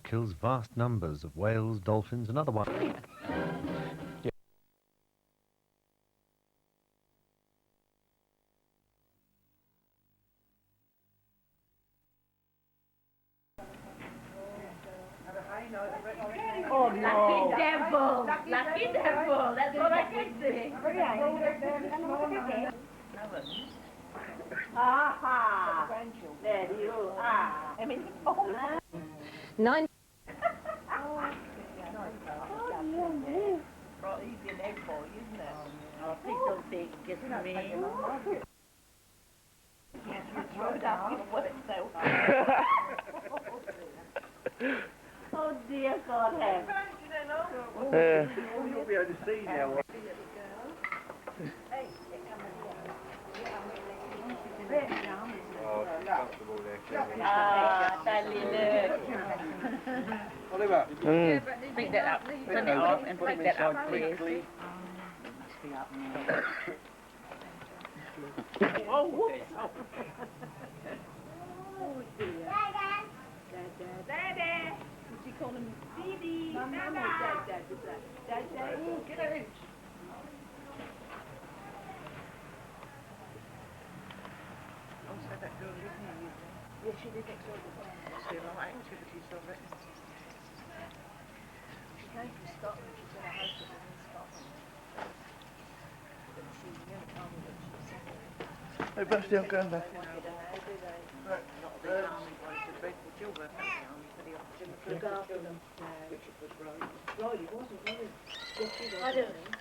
kills vast numbers of whales, dolphins and other wild... Oh, no. Lucky devil! Lucky devil! That's what I can say. Aha! There you are. I mean, oh. 9. Right, easy an egg boy, isn't it? Oh, please don't take it, kiss me. Yes, you throw it up your work, so. Oh dear God, have. You'll be able to see now. Oh, she's comfortable there. Ah, Sally, look. Oliver. Pick that up. Turn it off and pick that up, please. Oh, whoops. Oh, dear. Dada. Would you call him Dee? Dada. Dada. Get out. That girl lived near you. Yes, she did next door. See a lot of activities of it. She came from Scotland. She's in a house in Scotland. But she never told me that she was second. Hey, Basti, I'm going back. Not the army boys, the dreadful children of the army for the option to look after them. Richard was right. Right, he wasn't, was he? Yes, he was. I don't know.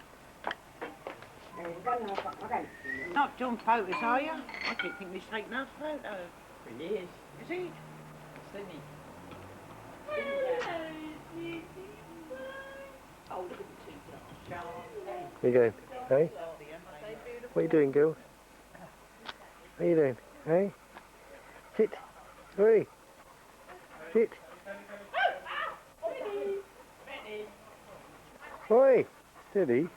Not doing photos, are you? I keep thinking he's taking our photo. He is. Is he? Sydney. Oh, look at the two girls. Where you going? Hey? What are you doing, girl? What are you doing? Hey? Sit. Hurry. Sit. Oi. Steady.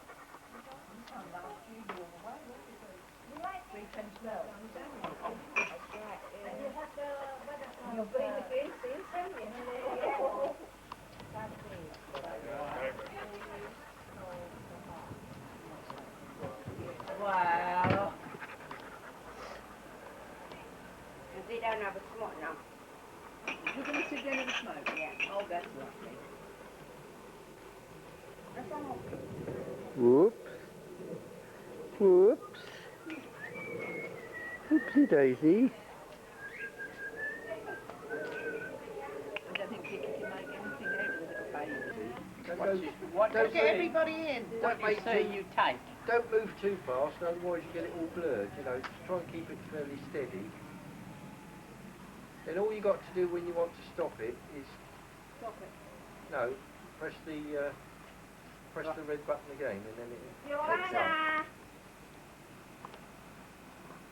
Wow. They don't have a smoke now. You're going to sit down and smoke? Yeah. Oh, that's lovely. Whoops. Whoops. Oopsie daisy. I don't think Vicky can make anything out of the little baby. Don't Get everybody in. Don't What you say you take. Don't move too fast, otherwise you get it all blurred. You know, just try and keep it fairly steady. Then all you got to do when you want to stop it is no, press the red button again, and then it picks up.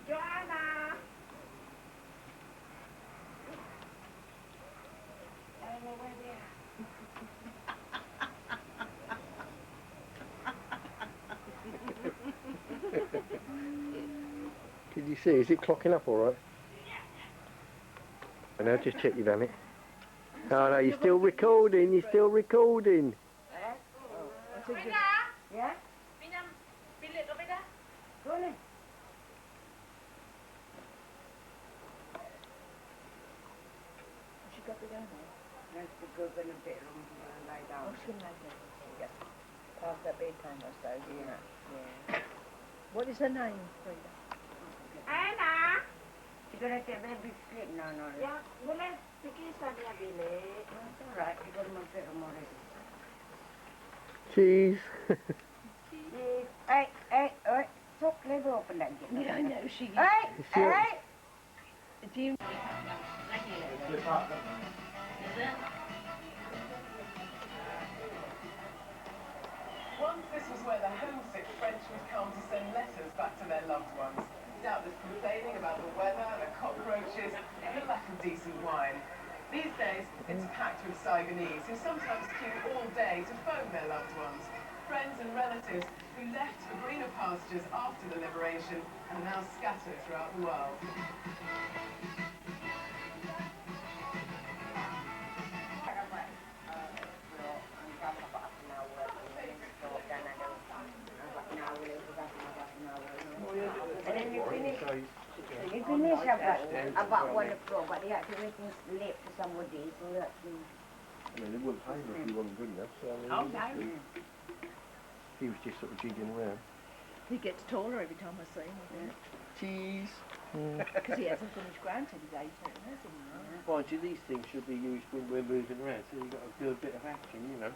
Joanna! I don't know where they are. Did you see? Is it clocking up all right? I know, just check you've done it. Oh no, you're still recording, you're still recording. Yeah? Go on then. She got to go now. Let's go in a bit room and lie down. Oh, she can lie down. Yes. Past that bedtime, I suppose, isn't it? Yeah. What is her name, Frida? Anna! You're going to take baby sleep now, no? Yeah, boleh pergi sana bilik. It's all right, you go to my bedroom already. Cheese. Cheese. Hey, sok level open that gate. Yeah, I know she is. Hey! Do you... Once this was where the homesick French would come to send letters back to their loved ones, doubtless complaining about the weather, the cockroaches, and the lack of decent wine. These days, it's packed with Saigonese who sometimes queue all day to phone their loved ones. Friends and relatives who left for greener pastures after the liberation and are now scattered throughout the world. yes, about 1 o'clock, but they had to wait late for somebody, so that's... I mean, they wouldn't pay him if he wasn't good enough, so I mean, he was just sort of jigging around. He gets taller every time I see him, I think. Cheese. Because he hasn't finished granted his 18, has he? Mind you, these things should be used when we're moving around, so you've got to do a bit of action, you know.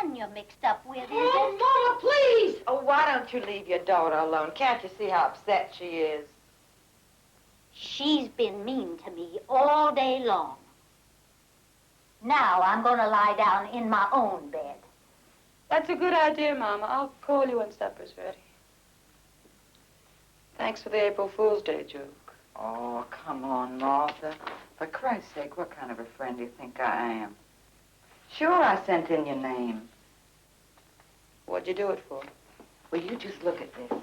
And you're mixed up with, is it? Mama, please! Oh, why don't you leave your daughter alone? Can't you see how upset she is? She's been mean to me all day long. Now I'm going to lie down in my own bed. That's a good idea, Mama. I'll call you when supper's ready. Thanks for the April Fool's Day joke. Oh, come on, Martha. For Christ's sake, what kind of a friend do you think I am? Sure, I sent in your name. What'd you do it for? Well, you just look at this.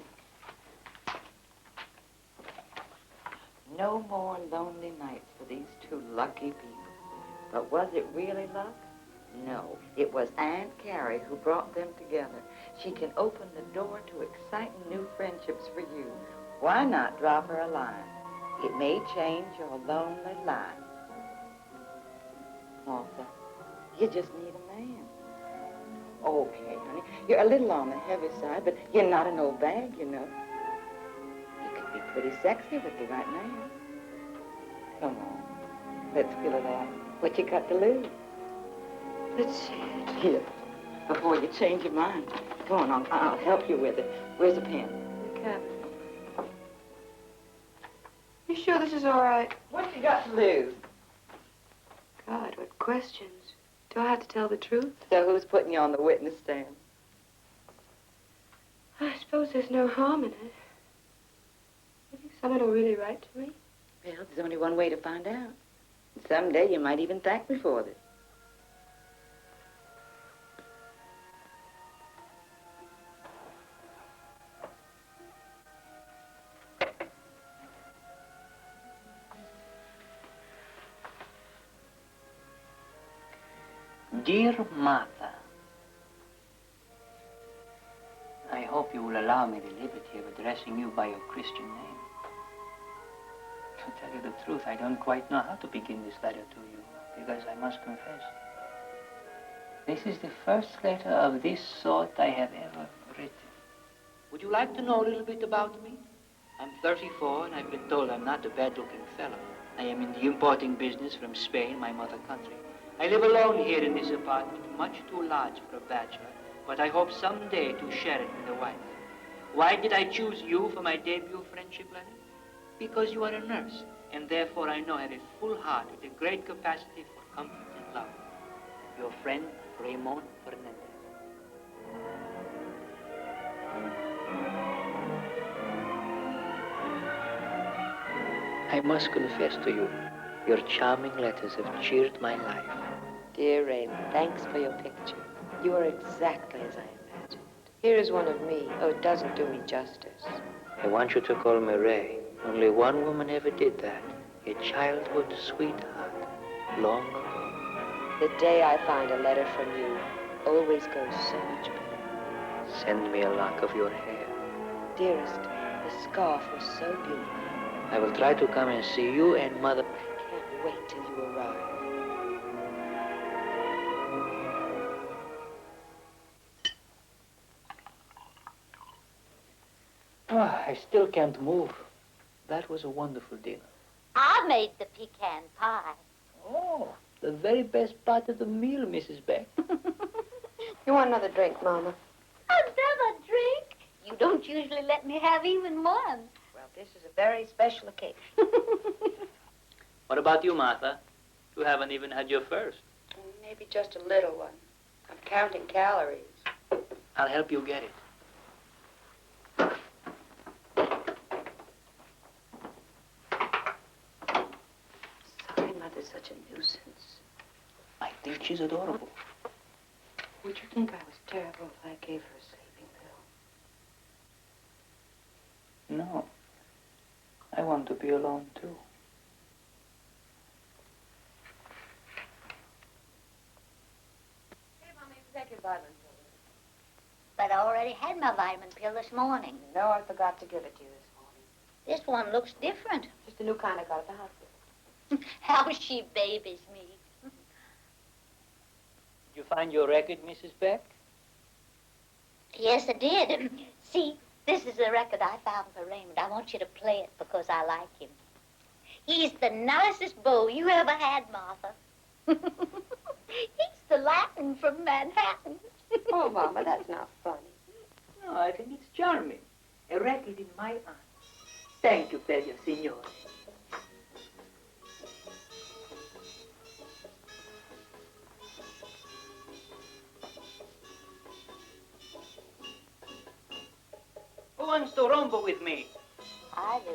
No more lonely nights for these two lucky people. But was it really luck? No, it was Aunt Carrie who brought them together. She can open the door to exciting new friendships for you. Why not drop her a line? It may change your lonely life. Martha, you just need a man. Okay, honey, you're a little on the heavy side, but you're not an old bag, you know. You could be pretty sexy with the right man. Come on, let's feel it out. What you got to lose? Let's see it. Here, before you change your mind. Come on, I'll help you with it. Where's the pen? The cabinet. You sure this is all right? What you got to lose? God, what questions. Do I have to tell the truth? So who's putting you on the witness stand? I suppose there's no harm in it. You think someone will really write to me? Well, there's only one way to find out. And someday you might even thank me for this. Dear Martha, I hope you will allow me the liberty of addressing you by your Christian name. To tell you the truth, I don't quite know how to begin this letter to you, because I must confess, this is the first letter of this sort I have ever written. Would you like to know a little bit about me? I'm 34, and I've been told I'm not a bad-looking fellow. I am in the importing business from Spain, my mother country. I live alone here in this apartment, much too large for a bachelor, but I hope someday to share it with a wife. Why did I choose you for my debut friendship letter? Because you are a nurse, and therefore I know I have a full heart with a great capacity for comfort and love. Your friend, Raymond Fernandez. I must confess to you, your charming letters have cheered my life. Dear Raymond, thanks for your picture. You are exactly as I imagined. Here is one of me. Oh, it doesn't do me justice. I want you to call me Ray. Only one woman ever did that. A childhood sweetheart, long ago. The day I find a letter from you always goes so much better. Send me a lock of your hair. Dearest, the scarf was so beautiful. I will try to come and see you and Mother. I can't wait till you arrive. Oh, I still can't move. That was a wonderful dinner. I made the pecan pie. Oh, the very best part of the meal, Mrs. Beck. You want another drink, Mama? Another drink? You don't usually let me have even one. Well, this is a very special occasion. What about you, Martha? You haven't even had your first. Maybe just a little one. I'm counting calories. I'll help you get it. Sorry, Mother's such a nuisance. I think she's adorable. Would you think I was terrible if I gave her a sleeping No. I want to be alone, too. Hey, Mommy, take your vitamin pill. But I already had my vitamin pill this morning. No, I forgot to give it to you this morning. This one looks different. Just a new kind I got at the hospital. How she babies me. Did you find your record, Mrs. Beck? Yes, I did. See, this is the record I found for Raymond. I want you to play it because I like him. He's the nicest beau you ever had, Martha. He's the Latin from Manhattan. Oh, Mama, that's not funny. No, I think it's charming. A record in my honor. Thank you, Bello, signore. Who wants to rumble with me? I do.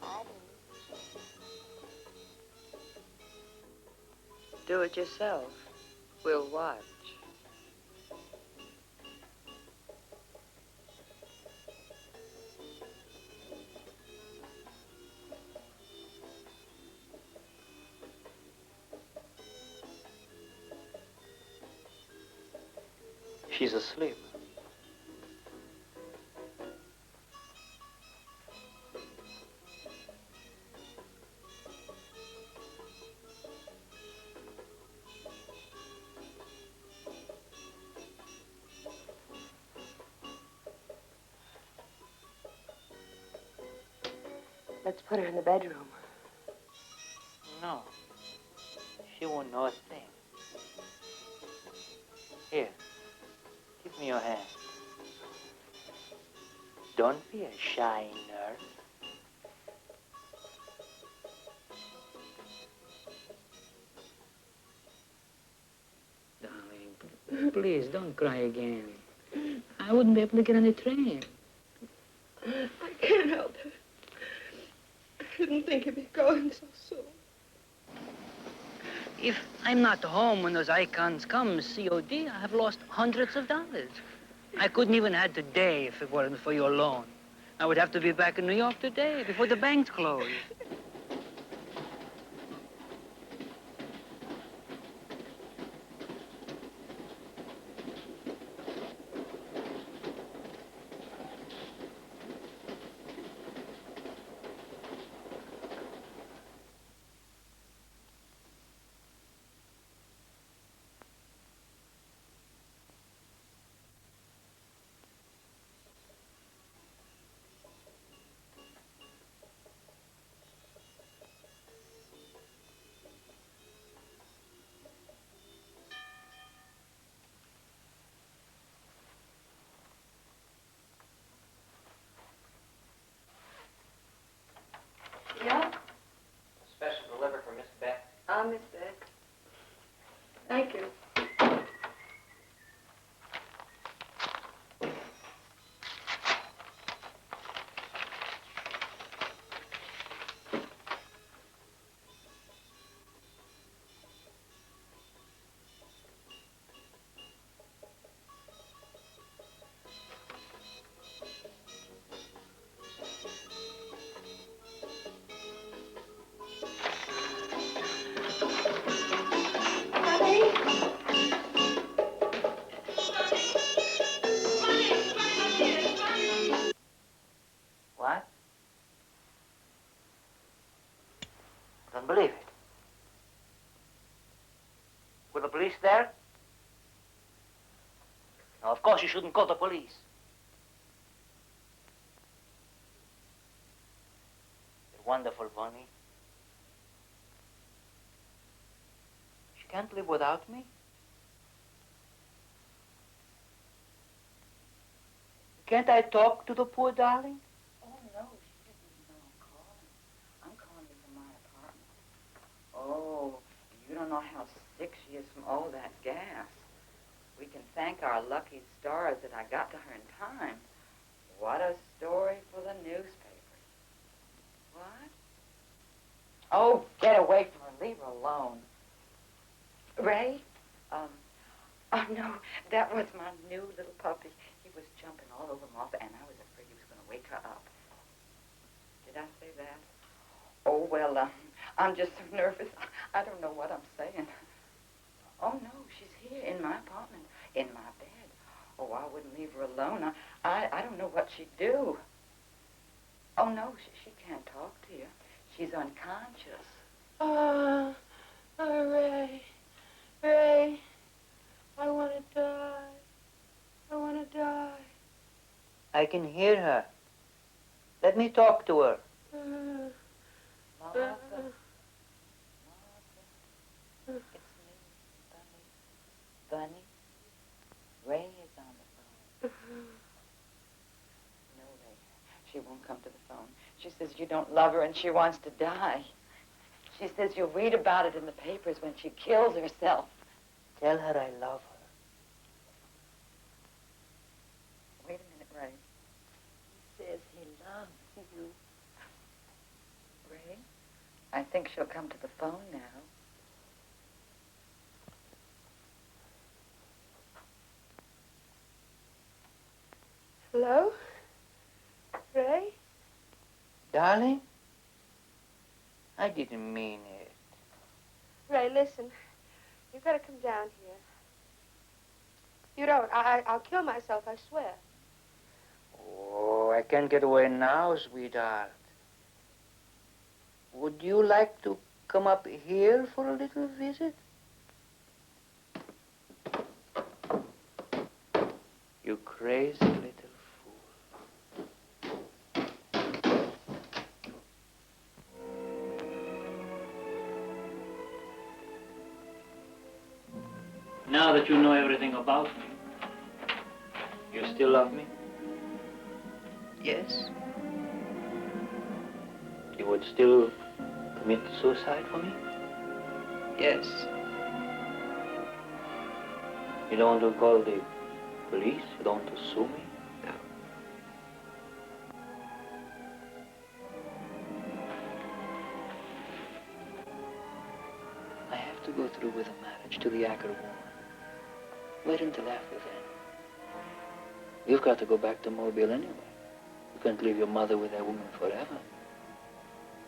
I do. Do it yourself. We'll watch. She's asleep. Let's put her in the bedroom. No. She won't know a thing. Here. Give me your hand. Don't be a shy nurse. Darling, please don't cry again. I wouldn't be able to get on the train. I can't help it. I didn't think he'd be going so soon. If I'm not home when those icons come, COD, I have lost hundreds of dollars. I couldn't even have today if it weren't for your loan. I would have to be back in New York today before the banks close. Yeah? Special delivery for Miss Beck. I'll miss Beck. Thank you. What? I don't believe it. Were the police there? No, of course you shouldn't call the police. You're wonderful, Bonnie. She can't live without me. Can't I talk to the poor darling? Oh, no, she doesn't even know I'm calling. I'm calling you from my apartment. Oh, you don't know how sick she is from all that gas. We can thank our lucky stars that I got to her in time. What a story for the newspapers. What? Oh, get away from her. Leave her alone. Ray? Oh, no, that was my new little puppy. He was jumping all over Martha, and I was afraid he was going to wake her up. Did I say that? Oh, well, I'm just so nervous. I don't know what I'm saying. Oh, no, she's here in my apartment, in my bed. Oh, I wouldn't leave her alone. I don't know what she'd do. Oh, no, she can't talk to you. She's unconscious. Ray. Ray. I want to die. I want to die. I can hear her. Let me talk to her. Martha. It's me, Bunny. Bunny. Ray is on the phone. No, Ray. She won't come to the phone. She says you don't love her and she wants to die. She says you'll read about it in the papers when she kills herself. Tell her I love her. Wait a minute, Ray. He says he loves you. Ray, I think she'll come to the phone now. Hello? Ray? Darling? I didn't mean it. Ray, listen. You've got to come down here. You don't. I'll kill myself, I swear. Oh, I can't get away now, sweetheart. Would you like to come up here for a little visit? You crazy little fool. Now that you know everything about me, you still love me? Yes. You would still commit suicide for me? Yes. You don't want to call the police? You don't want to sue me? No. I have to go through with a marriage to the Acker woman. Wait until after then. You've got to go back to Mobile anyway. You can't leave your mother with that woman forever.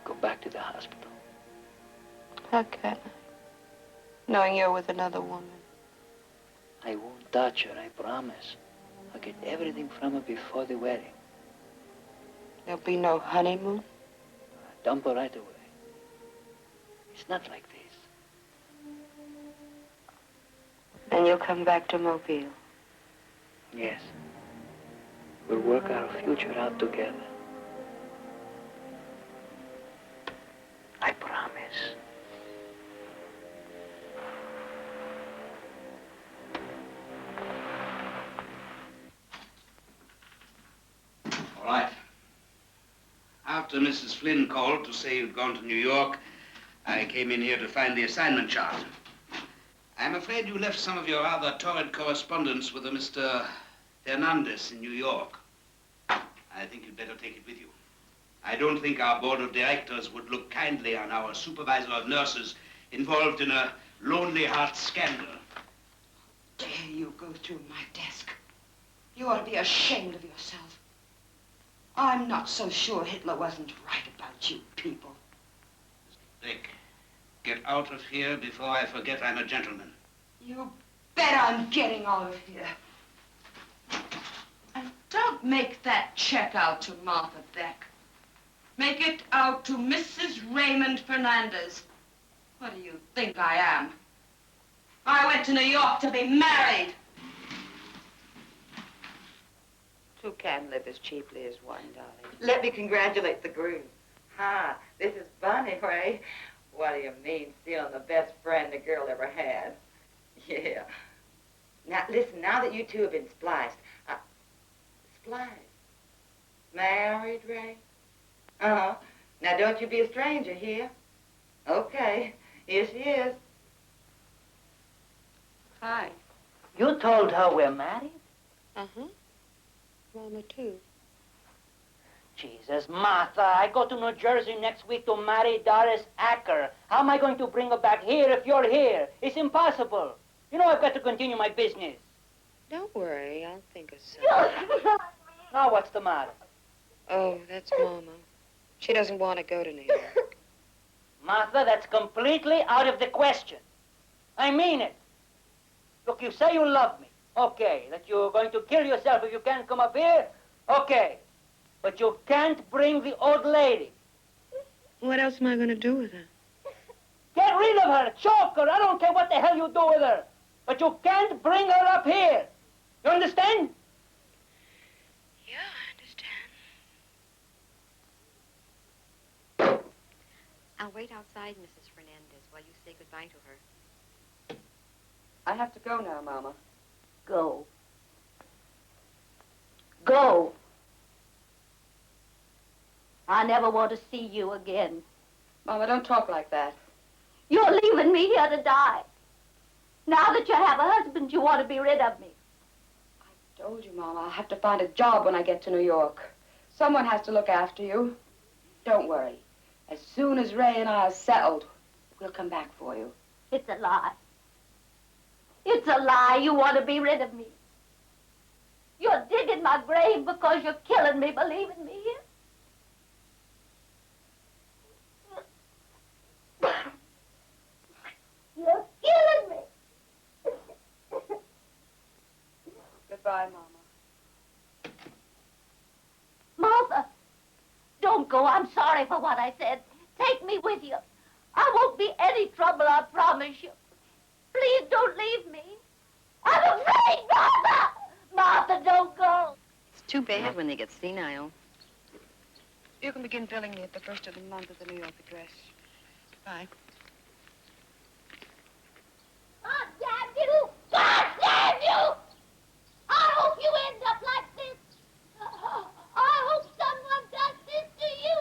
Go back to the hospital. How can I? Knowing you're with another woman. I won't touch her, I promise. I'll get everything from her before the wedding. There'll be no honeymoon? Dump her right away. It's not like this. And you'll come back to Mobile? Yes. We'll work our future out together. I promise. All right. After Mrs. Flynn called to say you'd gone to New York, I came in here to find the assignment chart. I'm afraid you left some of your rather torrid correspondence with a Mr. Fernandez in New York. I think you'd better take it with you. I don't think our board of directors would look kindly on our supervisor of nurses involved in a Lonely Heart scandal. Dare you go through my desk? You ought to be ashamed of yourself. I'm not so sure Hitler wasn't right about you people. Dick, get out of here before I forget I'm a gentleman. You bet I'm getting out of here. And don't make that check out to Martha Beck. Make it out to Mrs. Raymond Fernandez. What do you think I am? I went to New York to be married. Two can't live as cheaply as one, darling. Let me congratulate the groom. Hi, this is Bunny, Ray. What do you mean, stealing the best friend a girl ever had? Yeah. Now, listen, now that you two have been spliced, spliced? Married, Ray? Uh-huh. Now, don't you be a stranger here. Okay, here she is. Hi. You told her we're married? Uh-huh. Mama, too. Jesus, Martha, I go to New Jersey next week to marry Doris Acker. How am I going to bring her back here if you're here? It's impossible. You know I've got to continue my business. Don't worry, I'll think of something. Now what's the matter? Oh, that's Mama. She doesn't want to go to New York. Martha, that's completely out of the question. I mean it. Look, you say you love me. Okay. That you're going to kill yourself if you can't come up here. Okay. But you can't bring the old lady. What else am I going to do with her? Get rid of her, choke her. I don't care what the hell you do with her. But you can't bring her up here. You understand? Yeah, I understand. I'll wait outside, Mrs. Fernandez, while you say goodbye to her. I have to go now, Mama. Go. Go. I never want to see you again. Mama, don't talk like that. You're leaving me here to die. Now that you have a husband, you want to be rid of me. I told you, Mama, I'll have to find a job when I get to New York. Someone has to look after you. Don't worry. As soon as Ray and I are settled, we'll come back for you. It's a lie. It's a lie. You want to be rid of me. You're digging my grave because you're killing me, believing me. You're killing me. Goodbye, Mama. Martha, don't go. I'm sorry for what I said. Take me with you. I won't be any trouble, I promise you. Please don't leave me. I'm afraid, Martha! Martha, don't go. It's too bad when they get senile. You can begin billing me at the first of the month at the New York address. Bye. God damn you! God damn you! I hope you end up like this. I hope someone does this to you.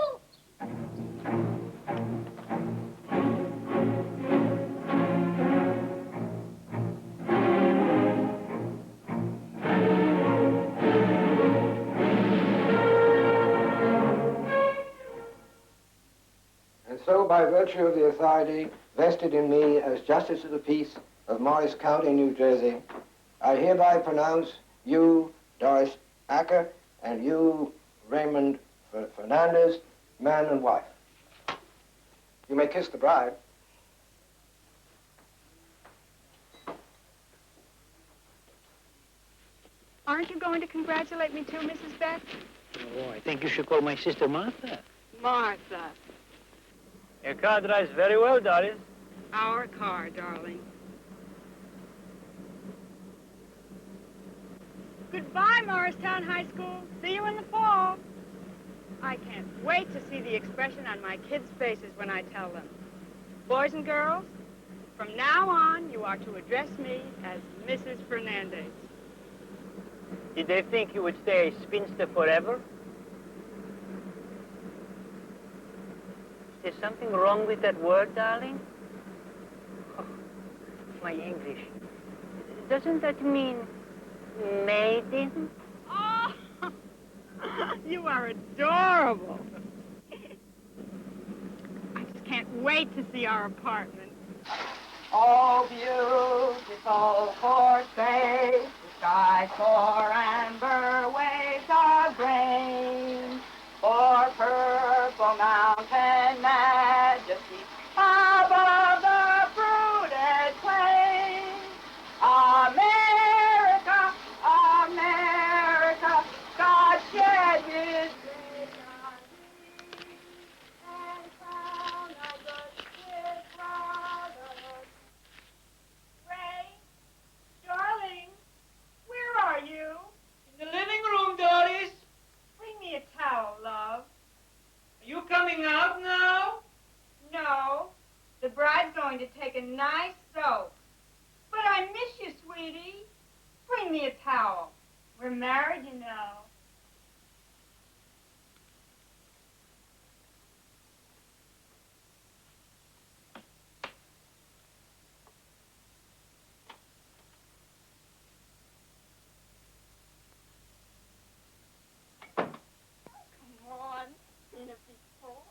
And so, by virtue of the authority vested in me as Justice of the Peace of Morris County, New Jersey, I hereby pronounce you, Doris Acker, and you, Raymond Fernandez, man and wife. You may kiss the bride. Aren't you going to congratulate me too, Mrs. Beck? Oh, I think you should call my sister Martha. Martha. Your car drives very well, Doris. Our car, darling. Goodbye, Morristown High School. See you in the fall. I can't wait to see the expression on my kids' faces when I tell them. Boys and girls, from now on, you are to address me as Mrs. Fernandez. Did they think you would stay a spinster forever? Is there something wrong with that word, darling? Oh, my English. Doesn't that mean maiden? Oh, you are adorable. I just can't wait to see our apartment. Oh, beautiful for space, the skies for amber, waves are grain, for purple mountain majesty above the fruited plain. America, America, God shed his grace on thee, and crown us with brotherhood. Ray, darling, where are you? In the living room, Doris. Bring me a towel, love. Are you coming out now? No, the bride's going to take a nice soak. But I miss you, sweetie. Bring me a towel. We're married, you know. Come on, in a before.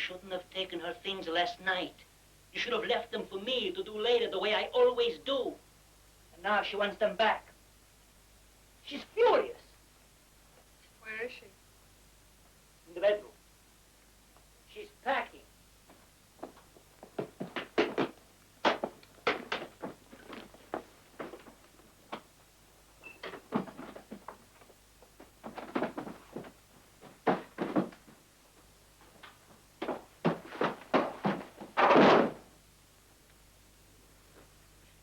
shouldn't have taken her things last night. You should have left them for me to do later the way I always do. And now she wants them back. She's furious. Where is she? In the bedroom. She's packing.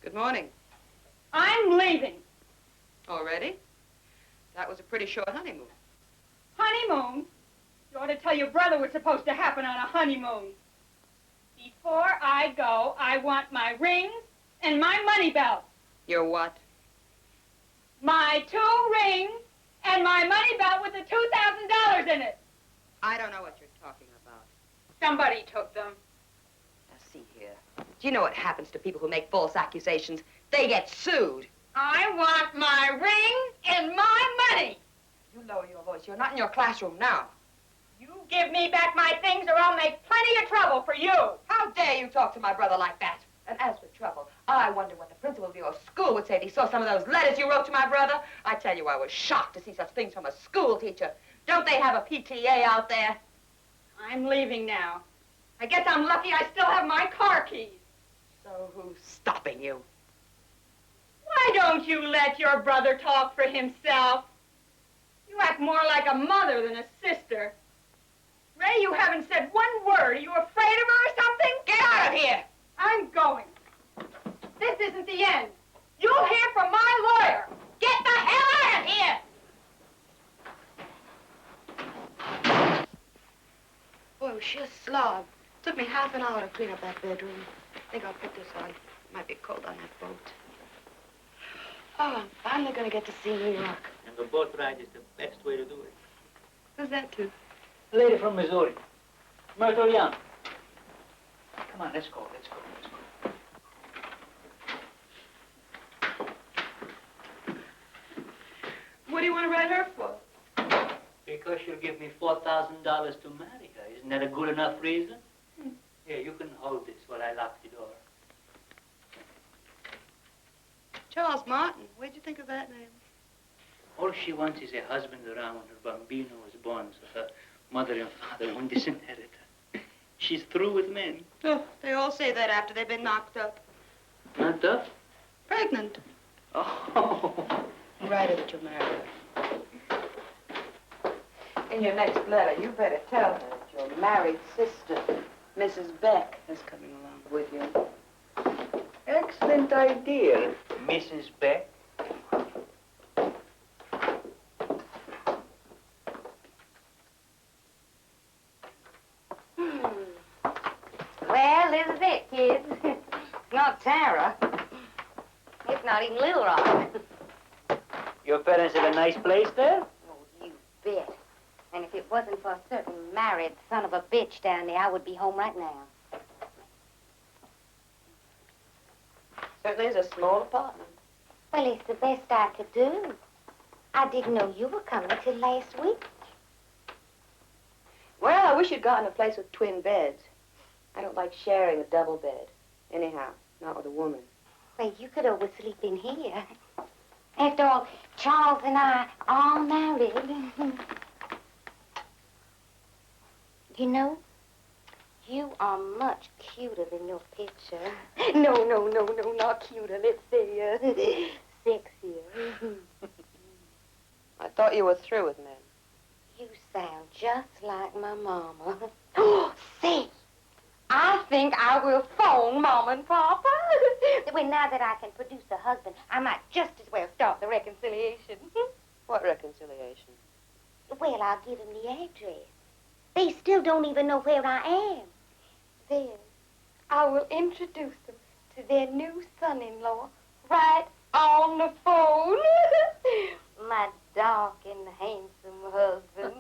Good morning. I'm leaving. Already? That was a pretty short honeymoon. Honeymoon? You ought to tell your brother what's supposed to happen on a honeymoon. Before I go, I want my rings and my money belt. Your what? My 2 rings and my money belt with the $2,000 in it. I don't know what you're talking about. Somebody took them. Now, see here. Do you know what happens to people who make false accusations? They get sued. I want my ring and my money. You lower your voice. You're not in your classroom now. You give me back my things or I'll make plenty of trouble for you. How dare you talk to my brother like that? And as for trouble, I wonder what the principal of your school would say if he saw some of those letters you wrote to my brother. I tell you, I was shocked to see such things from a school teacher. Don't they have a PTA out there? I'm leaving now. I guess I'm lucky I still have my car keys. So who's stopping you? Why don't you let your brother talk for himself? You act more like a mother than a sister. Ray, you haven't said one word. Are you afraid of her or something? Get out of here! I'm going. This isn't the end. You'll hear from my lawyer. Get the hell out of here! Boy, she's a slob. Took me half an hour to clean up that bedroom. I think I'll put this on. It might be cold on that boat. Oh, I'm finally going to get to see New York. And the boat ride is the best way to do it. Who's that to? A lady from Missouri. Myrtle Young. Come on, let's go, let's go, let's go. What do you want to write her for? Because she'll give me $4,000 to marry her. Isn't that a good enough reason? Here, you can hold this while I lock the door. Charles Martin. Where'd you think of that name? All she wants is a husband around when her bambino was born, so her mother and father won't disinherit her. She's through with men. Oh, they all say that after they've been knocked up. Knocked up? Pregnant. Oh. Write her that you'll marry her. In your next letter, you better tell her that your married sister, Mrs. Beck, is coming along with you. Excellent idea, Mrs. Beck. Well, this is it, kids. Not Tara. It's not even Little Rock. Your parents have a nice place there? Oh, you bet. And if it wasn't for a certain married son of a bitch down there, I would be home right now. Certainly is a small apartment. Well, it's the best I could do. I didn't know you were coming till last week. Well, I wish you'd gotten a place with twin beds. I don't like sharing a double bed. Anyhow, not with a woman. Well, you could always sleep in here. After all, Charles and I are married. You know, you are much cuter than your picture. No, not cuter. Let's say, sexier. I thought you were through with men. You sound just like my mama. Oh, say, I think I will phone Mom and Papa. Well, now that I can produce a husband, I might just as well start the reconciliation. What reconciliation? Well, I'll give them the address. They still don't even know where I am. Then I will introduce them to their new son-in-law right on the phone. My dark and handsome husband.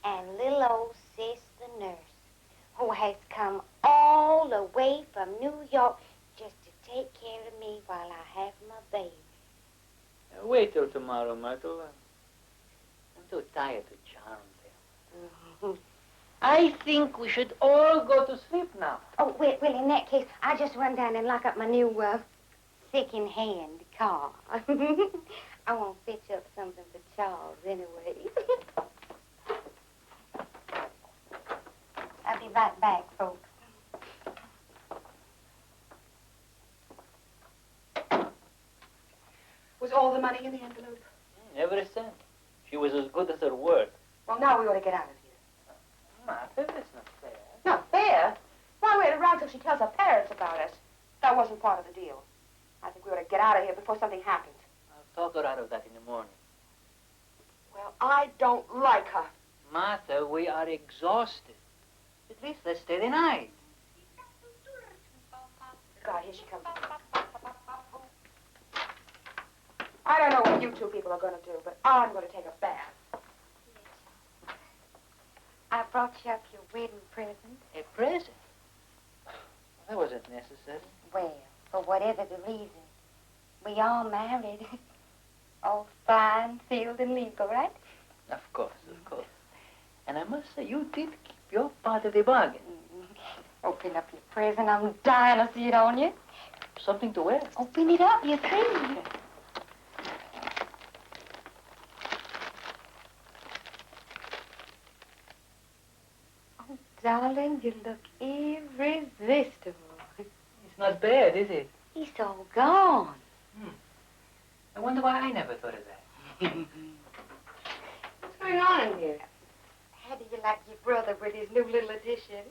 And little old sis, the nurse, who has come all the way from New York just to take care of me while I have my baby. Wait till tomorrow, Myrtle. I'm too tired to charm them. I think we should all go to sleep now. Oh, well, in that case, I'll just run down and lock up my new, second-hand car. I want to fetch up something for Charles anyway. I'll be right back, folks. Was all the money in the envelope? Every cent. She was as good as her word. Well, now we ought to get out of here. Martha, that's not fair. Not fair? Why wait around till she tells her parents about us? That wasn't part of the deal. I think we ought to get out of here before something happens. I'll talk her out of that in the morning. Well, I don't like her. Martha, we are exhausted. At least let's stay the night. God, here she comes. I don't know what you two people are going to do, but I'm going to take a bath. I brought you up your wedding present. A present? That wasn't necessary. Well, for whatever the reason, we all married. All fine, sealed, and legal, right? Of course, of course. And I must say, you did keep your part of the bargain. Open up your present. I'm dying to see it on you. Something to wear. Open it up, you see. Oh, darling, you look irresistible. It's not bad, is it? He's all gone. I wonder why I never thought of that. What's going on in here? How do you like your brother with his new little addition?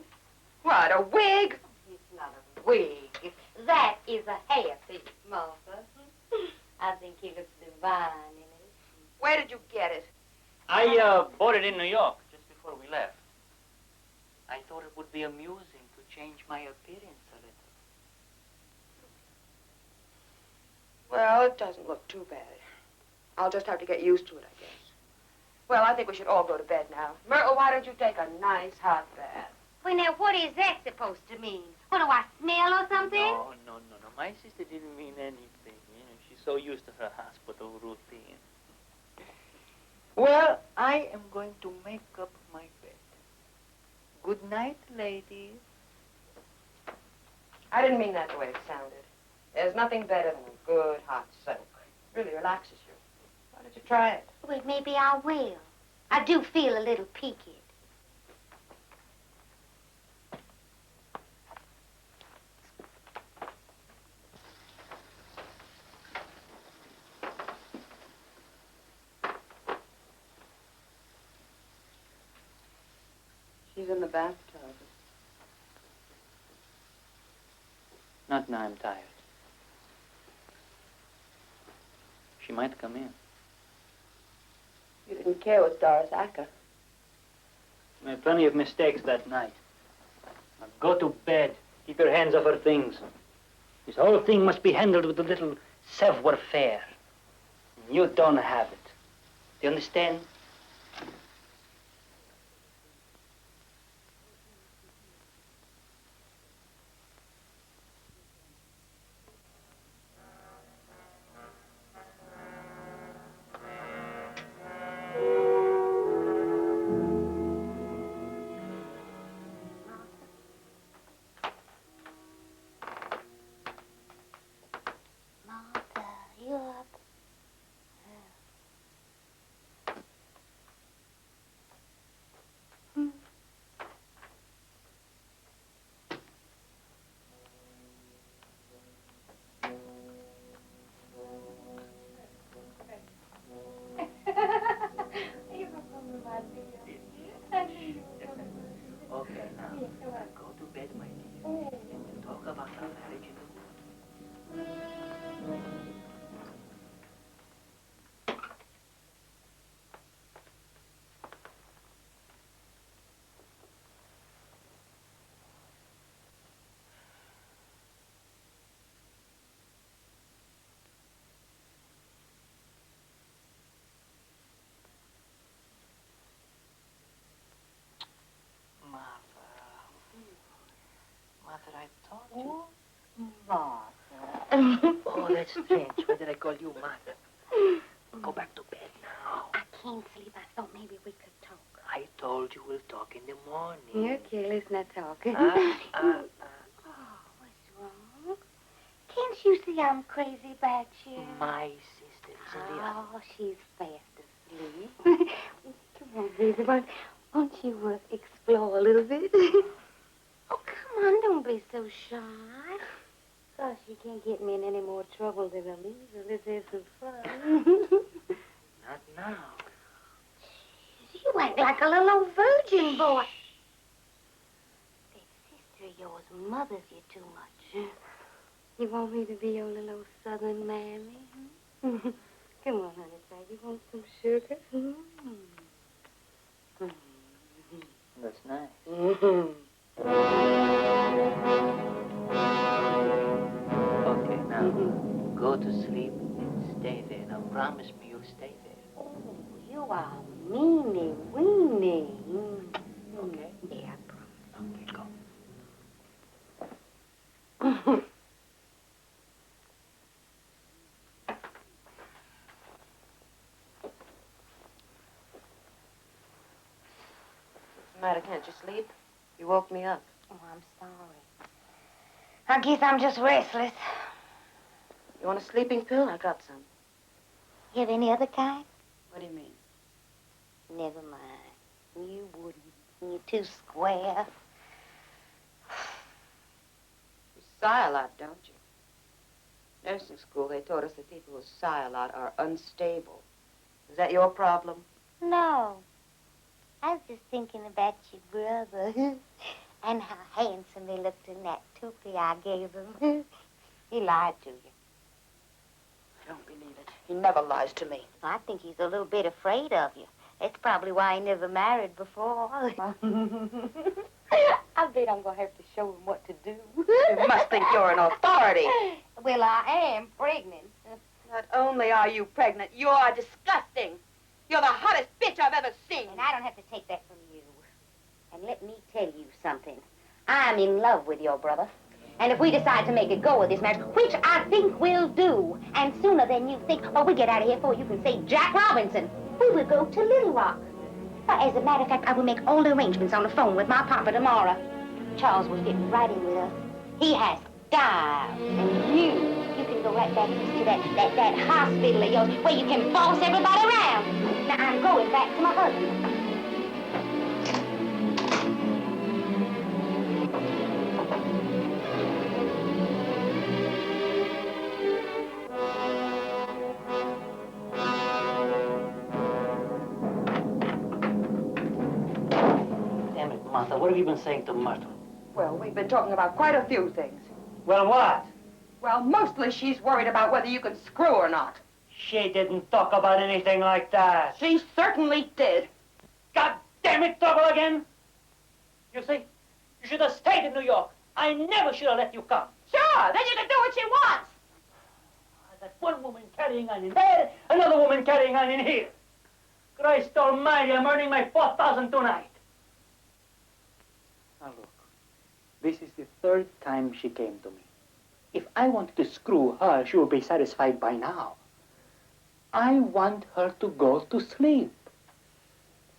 What, a wig? It's not a wig. That is a hairpiece, Martha. I think he looks divine in it. Where did you get it? I bought it in New York just before we left. I thought it would be amusing to change my appearance a little. Well, it doesn't look too bad. I'll just have to get used to it, I guess. Well, I think we should all go to bed now. Myrtle, why don't you take a nice hot bath? Well, now, what is that supposed to mean? What, do I smell or something? No. My sister didn't mean anything. You know, she's so used to her hospital routine. Well, I am going to make up my bed. Good night, ladies. I didn't mean that the way it sounded. There's nothing better than a good hot soak. It really relaxes you. Why don't you try it? Well, maybe I will. I do feel a little peaked. She's in the bathtub. Not now, I'm tired. She might come in. You didn't care with Doris Acker. I made plenty of mistakes that night. Now go to bed. Keep your hands off her things. This whole thing must be handled with a little savoir-faire. You don't have it. Do you understand? Martha, you up? Okay, now, go to bed, my dear, and talk about our marriage in the wood. Martha, I told you. Martha. Oh, that's strange. Why did I call you Martha? Go back to bed now. I can't sleep. I thought maybe we could talk. I told you we'll talk in the morning. You're careless, not talking. Ah. Oh, what's wrong? Can't you see I'm crazy about you? My sister is in the other. Oh, she's fast asleep. Come on, baby. Won't you explore a little bit? Oh, come on, don't be so shy. Gosh, you can't get me in any more trouble than a loser. Let's have some fun. Not now. You act like a little old virgin boy. That sister of yours mothers you too much. You want me to be your little old southern mammy? Come on, honey child. You want some sugar? That's nice. Okay, now go to sleep and stay there. Now promise me you'll stay there. Oh, you are meanie weenie. Okay? Yeah, I promise. Okay, go. What's the matter? Can't you sleep? You woke me up. Oh, I'm sorry. I guess I'm just restless. You want a sleeping pill? I got some. You have any other kind? What do you mean? Never mind. You wouldn't. You're too square. You sigh a lot, don't you? Nursing school, they taught us that people who sigh a lot are unstable. Is that your problem? No. I was just thinking about your brother and how handsome he looked in that toupee I gave him. He lied to you. I don't believe it. He never lies to me. I think he's a little bit afraid of you. That's probably why he never married before. I bet I'm going to have to show him what to do. You must think you're an authority. Well, I am pregnant. Not only are you pregnant, you're disgusting. You're the hottest bitch I've ever seen. And I don't have to take that from you. And let me tell you something. I'm in love with your brother. And if we decide to make a go of this marriage, which I think we'll do, and sooner than you think, or we get out of here before you can say Jack Robinson, we will go to Little Rock. As a matter of fact, I will make all the arrangements on the phone with my papa tomorrow. Charles will fit right in with us. He has style. And you can go right back to that hospital of yours where you can boss everybody around. Now, I'm going back to my husband. Damn it, Martha, what have you been saying to Myrtle? Well, we've been talking about quite a few things. Well, what? Well, mostly she's worried about whether you can screw or not. She didn't talk about anything like that. She certainly did. God damn it, trouble again! You see, you should have stayed in New York. I never should have let you come. Sure, then you can do what she wants. That one woman carrying on in there, another woman carrying on in here. Christ almighty, I'm earning my 4,000 tonight. Now look, this is the third time she came to me. If I wanted to screw her, she would be satisfied by now. I want her to go to sleep.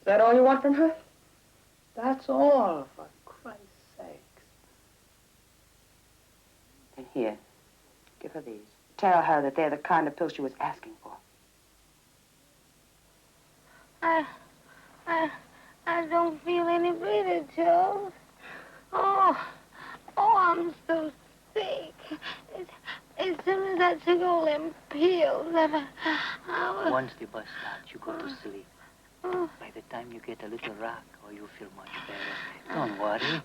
Is that all you want from her? That's all, for Christ's sakes. And here, give her these. Tell her that they're the kind of pills she was asking for. I don't feel any better, Charles. Oh, I'm so sick. As soon as I took all them pills, Once the bus starts, you go to sleep. By the time you get a little rock, you feel much better. Don't worry.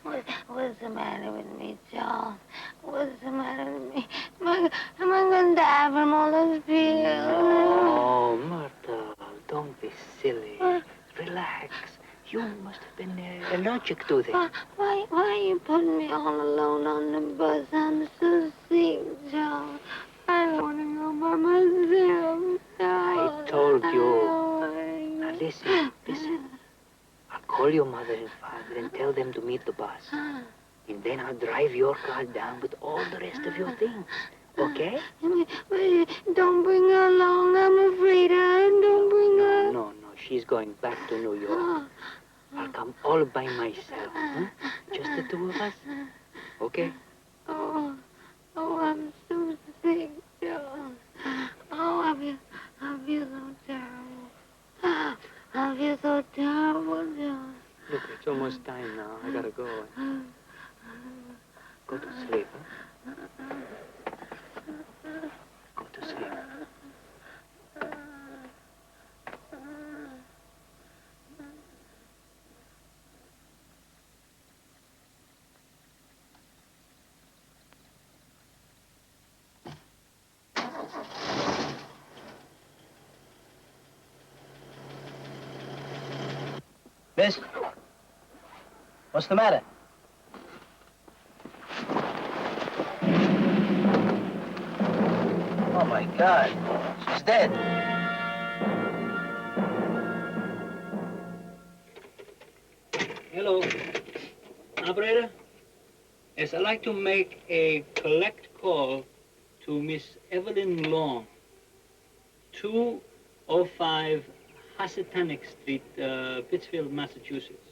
What's the matter with me, Charles? What's the matter with me? Am I going to die from all those pills? Oh, Myrtle, don't be silly. Relax. You must have been allergic to them. Why are you putting me all alone on the bus? I'm so sick, Charles. I don't want to go by myself. I told you. Now listen. I'll call your mother and father and tell them to meet the bus. And then I'll drive your car down with all the rest of your things. Okay? Don't bring her along. I'm afraid of her. Don't bring her. No. She's going back to New York. I'll come all by myself, huh? Just the two of us, okay? Oh, I'm so sick, John. Oh, I feel so terrible. I feel so terrible, John. Look, it's almost time now. I gotta go. Go to sleep, huh? Go to sleep. Miss? What's the matter? Oh, my God. She's dead. Hello, operator. Yes, I'd like to make a collect call to Miss Evelyn Long, 205 Housatonic Street, Pittsfield, Massachusetts.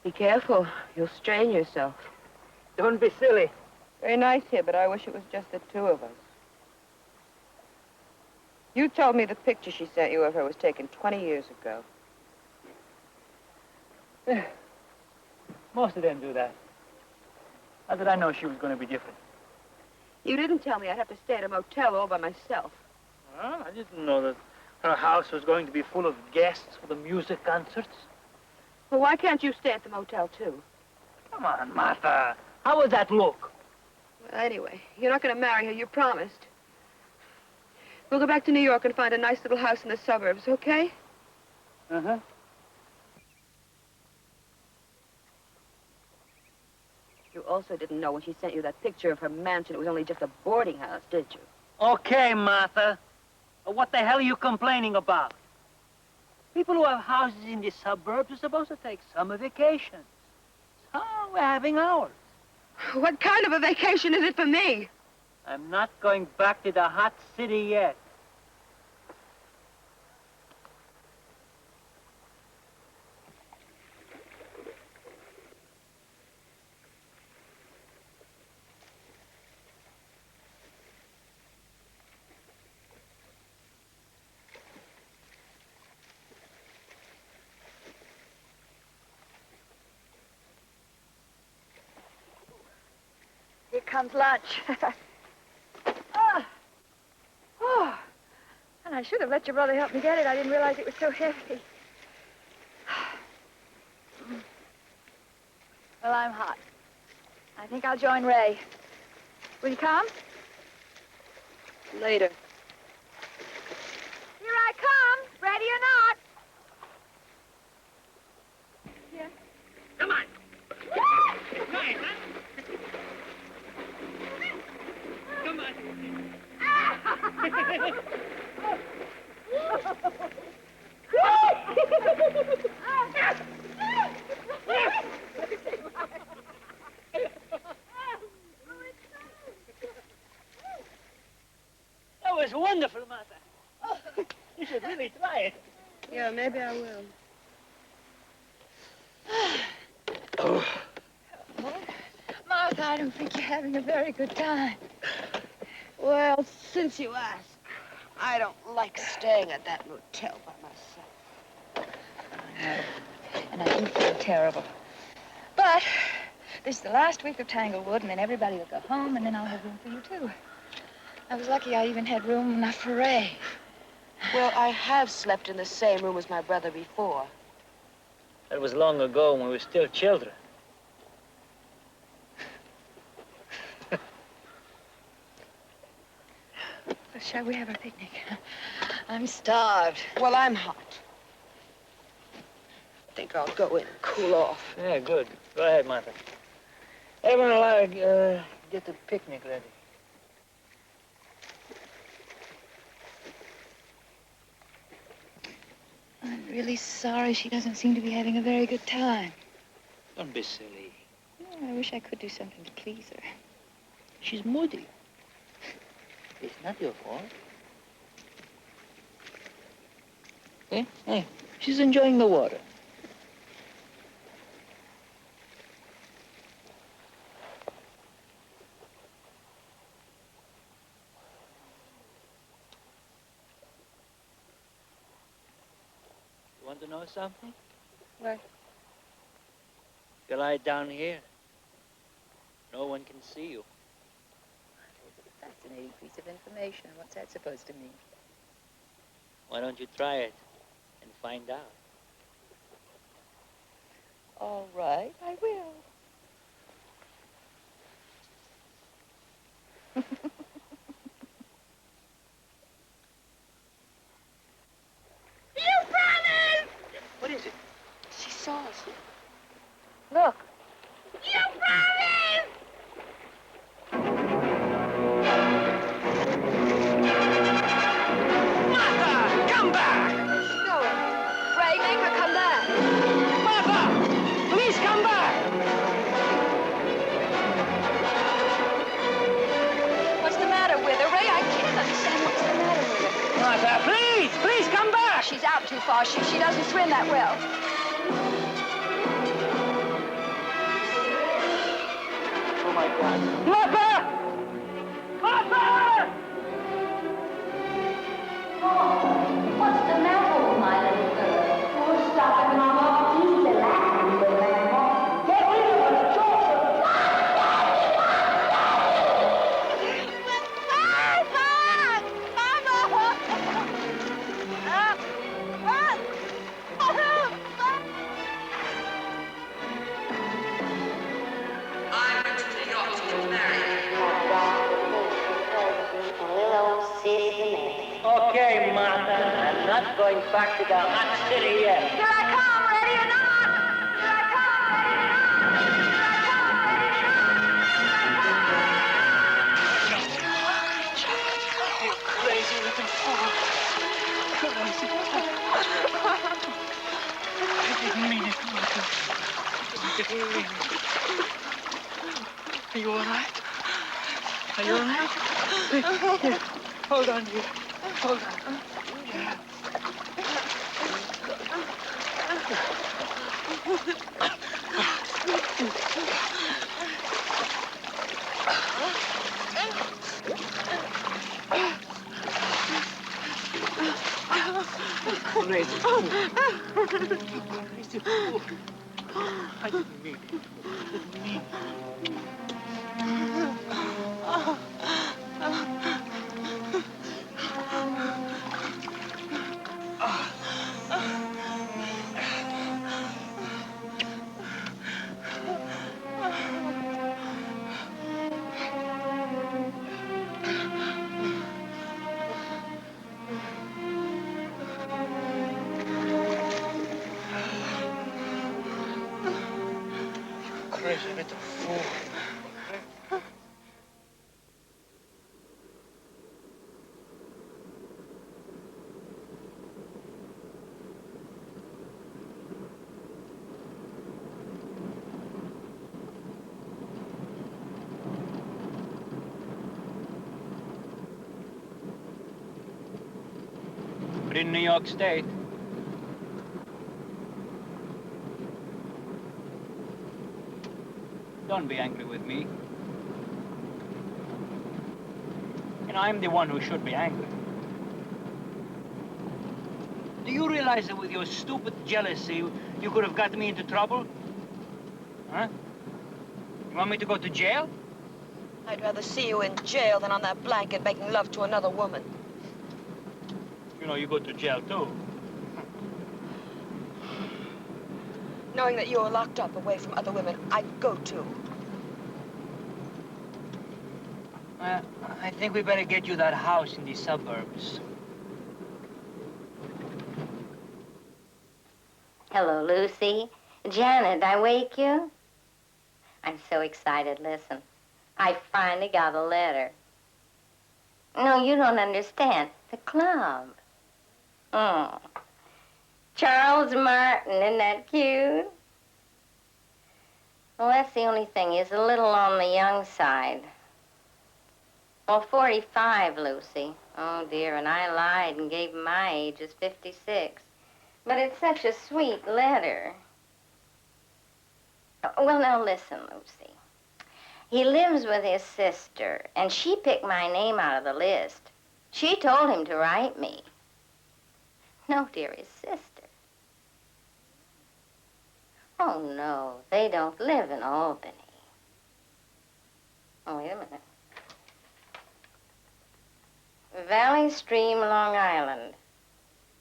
Be careful. You'll strain yourself. Don't be silly. Very nice here, but I wish it was just the two of us. You told me the picture she sent you of her was taken 20 years ago. Most of them do that. How did I know she was going to be different? You didn't tell me I'd have to stay at a motel all by myself. Well, I didn't know that her house was going to be full of guests for the music concerts. Well, why can't you stay at the motel, too? Come on, Martha. How would that look? Well, anyway, you're not going to marry her. You promised. We'll go back to New York and find a nice little house in the suburbs, okay? Uh-huh. You also didn't know when she sent you that picture of her mansion, it was only just a boarding house, did you? Okay, Martha. What the hell are you complaining about? People who have houses in the suburbs are supposed to take summer vacations. So we're having ours. What kind of a vacation is it for me? I'm not going back to the hot city yet. Here comes lunch. Oh, and I should have let your brother help me get it. I didn't realize it was so heavy. Well, I'm hot. I think I'll join Ray. Will you come? Later. Here I come, ready or not. Here. Come on. Nice, huh? Come on. That was wonderful, Martha. You should really try it. Yeah, maybe I will. Martha, I don't think you're having a very good time. Well, since you ask, I don't like staying at that motel by myself. And I do feel terrible. But this is the last week of Tanglewood, and then everybody will go home, and then I'll have room for you, too. I was lucky I even had room enough for Ray. Well, I have slept in the same room as my brother before. That was long ago when we were still children. Well, shall we have a picnic? I'm starved. Well, I'm hot. I think I'll go in and cool off. Yeah, good. Go ahead, Martha. Everyone will get the picnic ready. I'm really sorry she doesn't seem to be having a very good time. Don't be silly. I wish I could do something to please her. She's moody. It's not your fault. Hey, she's enjoying the water. You want to know something? What? You lie down here. No one can see you. Fascinating piece of information. What's that supposed to mean? Why don't you try it and find out? All right, I will. You promised! What is it? She saw us. Look. You promised! Martha, come back! She's going. Ray, make her come back. Martha, please come back! What's the matter with her, Ray? I can't understand what's the matter with her. Martha, please come back! She's out too far. She doesn't swim that well. Oh, my God. Martha! Martha! Oh, what's the matter with my little girl? Oh, stop it, Mama. Please relax, little animal. Get rid of her, George. I went to New York to get married. Okay, Martha, I'm not going back to the hot city yet. Here I come, ready or not. Here I come, ready or not. You crazy little fool. Crazy. I didn't mean it, Martha. I didn't mean it. Are you all right? Are you all right? Here, hold on, you. Hold on. Yeah. Crazy fool. Crazy fool. I didn't mean it. I didn't mean it. Crazy little fool. But in New York State, don't be angry with me. And I'm the one who should be angry. Do you realize that with your stupid jealousy, you could have gotten me into trouble? Huh? You want me to go to jail? I'd rather see you in jail than on that blanket making love to another woman. You know, you go to jail, too. Knowing that you're locked up away from other women, I'd go too. I think we better get you that house in the suburbs. Hello, Lucy. Janet, I wake you? I'm so excited. Listen, I finally got a letter. No, you don't understand. The club. Charles Martin, isn't that cute? Well, that's the only thing. He's a little on the young side. Well, 45, Lucy. Oh, dear, and I lied and gave him my age as 56. But it's such a sweet letter. Well, now, listen, Lucy. He lives with his sister, and she picked my name out of the list. She told him to write me. No, dear, his sister. Oh, no, they don't live in Albany. Oh, wait a minute. Valley Stream, Long Island.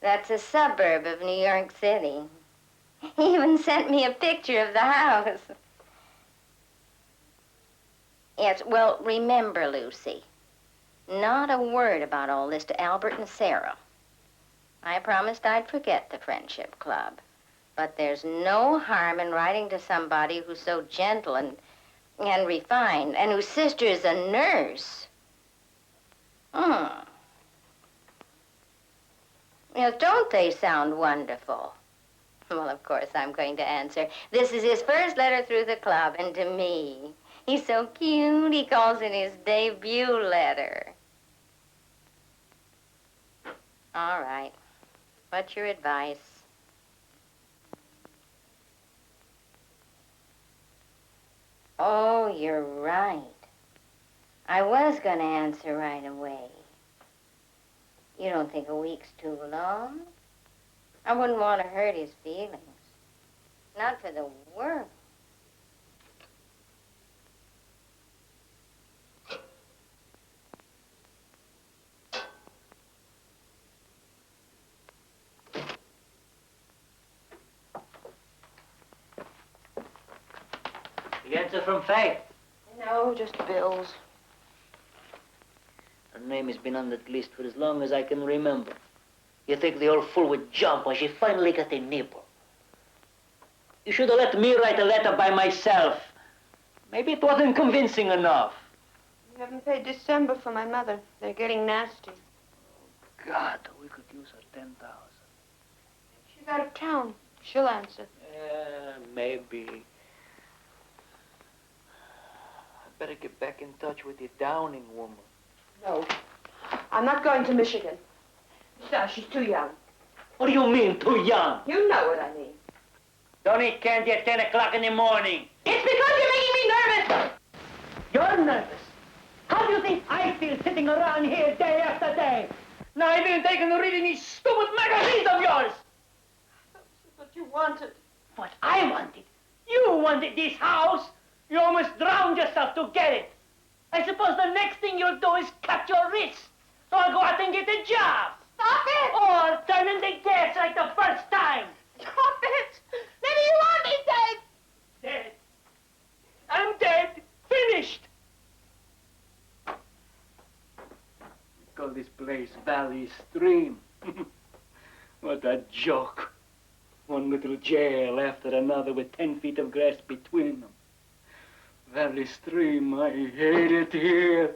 That's a suburb of New York City. He even sent me a picture of the house. Yes, well, remember, Lucy, not a word about all this to Albert and Sarah. I promised I'd forget the Friendship Club. But there's no harm in writing to somebody who's so gentle and refined, and whose sister is a nurse. Yes, don't they sound wonderful? Well, of course, I'm going to answer. This is his first letter through the club, and to me. He's so cute, he calls it his debut letter. All right. What's your advice? Oh, you're right. I was going to answer right away. You don't think a week's too long? I wouldn't want to hurt his feelings. Not for the world. The answer from Faye. No, just bills. Her name has been on that list for as long as I can remember. You think the old fool would jump when she finally got a nipple. You should have let me write a letter by myself. Maybe it wasn't convincing enough. You haven't paid December for my mother. They're getting nasty. God, we could use her 10,000. She's out of town. She'll answer. Maybe. I better get back in touch with the Downing woman. No. I'm not going to Michigan. Besides, she's too young. What do you mean, too young? You know what I mean. Don't eat candy at 10 o'clock in the morning. It's because you're making me nervous. You're nervous? How do you think I feel sitting around here day after day? Now I've even taken to reading these stupid magazines of yours. This is what you wanted. What I wanted? You wanted this house. You almost drowned yourself to get it. I suppose the next thing you'll do is cut your wrist. So I'll go out and get a job. Stop it! Or turn in the gas like the first time. Stop it! Maybe you want me dead. Dead. I'm dead. Finished. We call this place Valley Stream. What a joke. One little jail after another with 10 feet of grass between them. Valley Stream, I hate it here.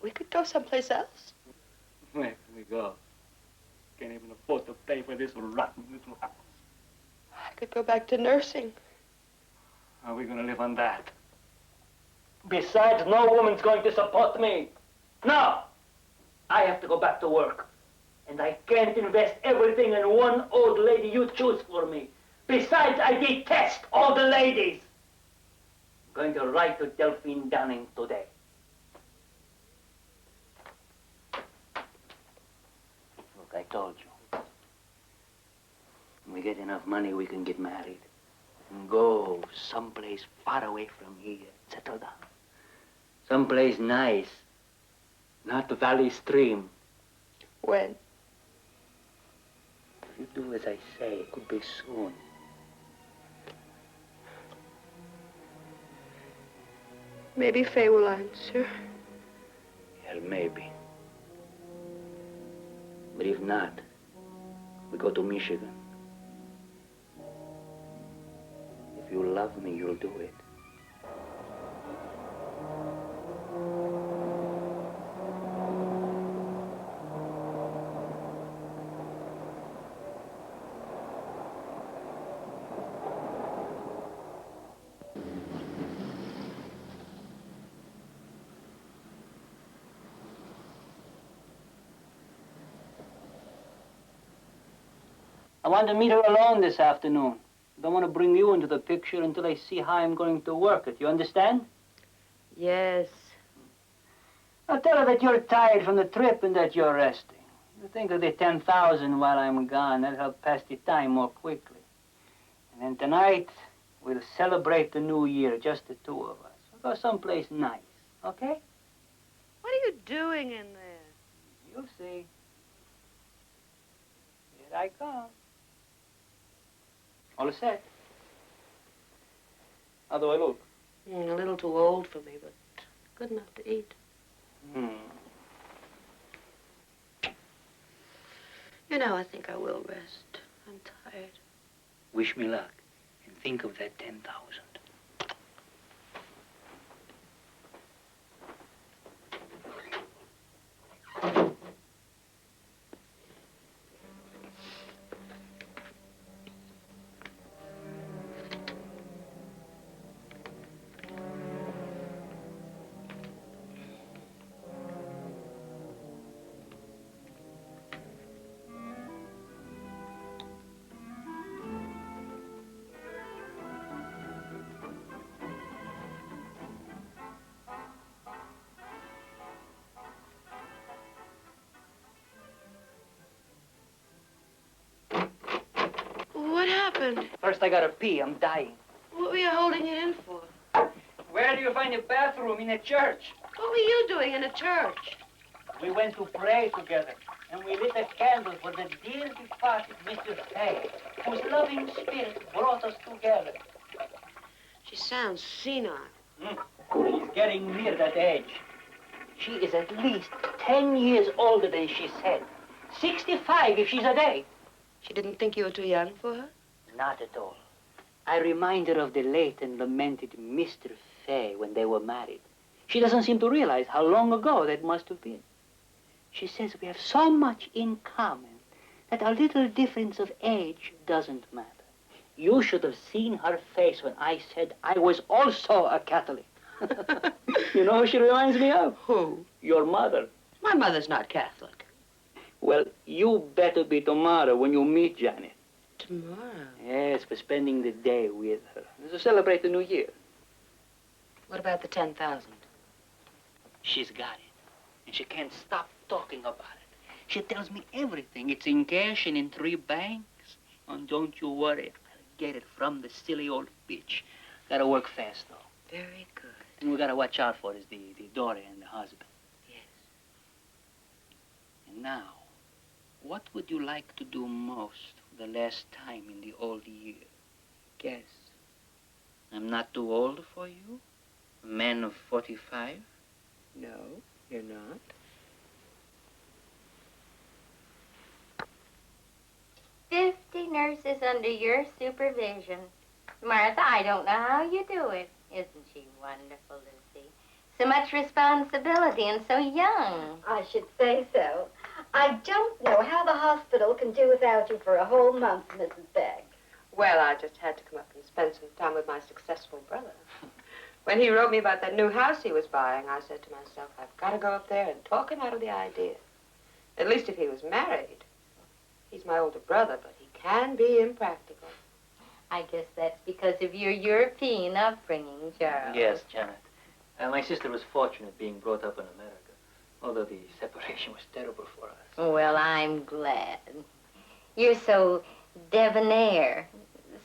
We could go someplace else. Where can we go? Can't even afford to pay for this rotten little house. I could go back to nursing. How are we going to live on that? Besides, no woman's going to support me. No! I have to go back to work. And I can't invest everything in one old lady you choose for me. Besides, I detest all the ladies. I'm going to write to Delphine Downing today. Look, I told you. When we get enough money, we can get married. And go someplace far away from here. Settle down. Someplace nice. Not the Valley Stream. When? If you do as I say, it could be soon. Maybe Faye will answer. Yeah, maybe. But if not, we go to Michigan. If you love me, you'll do it. I want to meet her alone this afternoon. I don't want to bring you into the picture until I see how I'm going to work it. You understand? Yes. I'll tell her that you're tired from the trip and that you're resting. You think of the 10,000 while I'm gone. That'll help pass the time more quickly. And then tonight, we'll celebrate the new year, just the two of us. We'll go someplace nice, okay? What are you doing in there? You'll see. Here I come. All set. How do I look? A little too old for me, but good enough to eat. You know, I think I will rest. I'm tired. Wish me luck. And think of that 10,000. What happened? First, I gotta pee. I'm dying. What were you holding it in for? Where do you find a bathroom in a church? What were you doing in a church? We went to pray together, and we lit a candle for the dear departed Mr. Fay, whose loving spirit brought us together. She sounds senile. She's getting near that age. She is at least 10 years older than she said. 65 if she's a day. She didn't think you were too young for her? Not at all. I remind her of the late and lamented Mr. Fay when they were married. She doesn't seem to realize how long ago that must have been. She says we have so much in common that a little difference of age doesn't matter. You should have seen her face when I said I was also a Catholic. You know who she reminds me of? Who? Your mother. My mother's not Catholic. Well, you better be tomorrow when you meet Janet. Tomorrow? Yes, we're spending the day with her. To celebrate the new year. What about the 10,000? She's got it. And she can't stop talking about it. She tells me everything. It's in cash and in 3 banks. And don't you worry. I'll get it from the silly old bitch. Gotta work fast, though. Very good. And we gotta watch out for is the daughter and the husband. Yes. And now, what would you like to do most the last time in the old year? Guess. I'm not too old for you? A man of 45? No, you're not. "50 nurses under your supervision. Martha, I don't know how you do it. Isn't she wonderful, Lucy? So much responsibility and so young." I should say so. I don't know how the hospital can do without you for a whole month, Mrs. Begg. Well, I just had to come up and spend some time with my successful brother. When he wrote me about that new house he was buying, I said to myself, I've got to go up there and talk him out of the idea. At least if he was married. He's my older brother, but he can be impractical. I guess that's because of your European upbringing, Charles. Yes, Janet. My sister was fortunate being brought up in America, although the separation was terrible for us. Well, I'm glad. You're so debonair,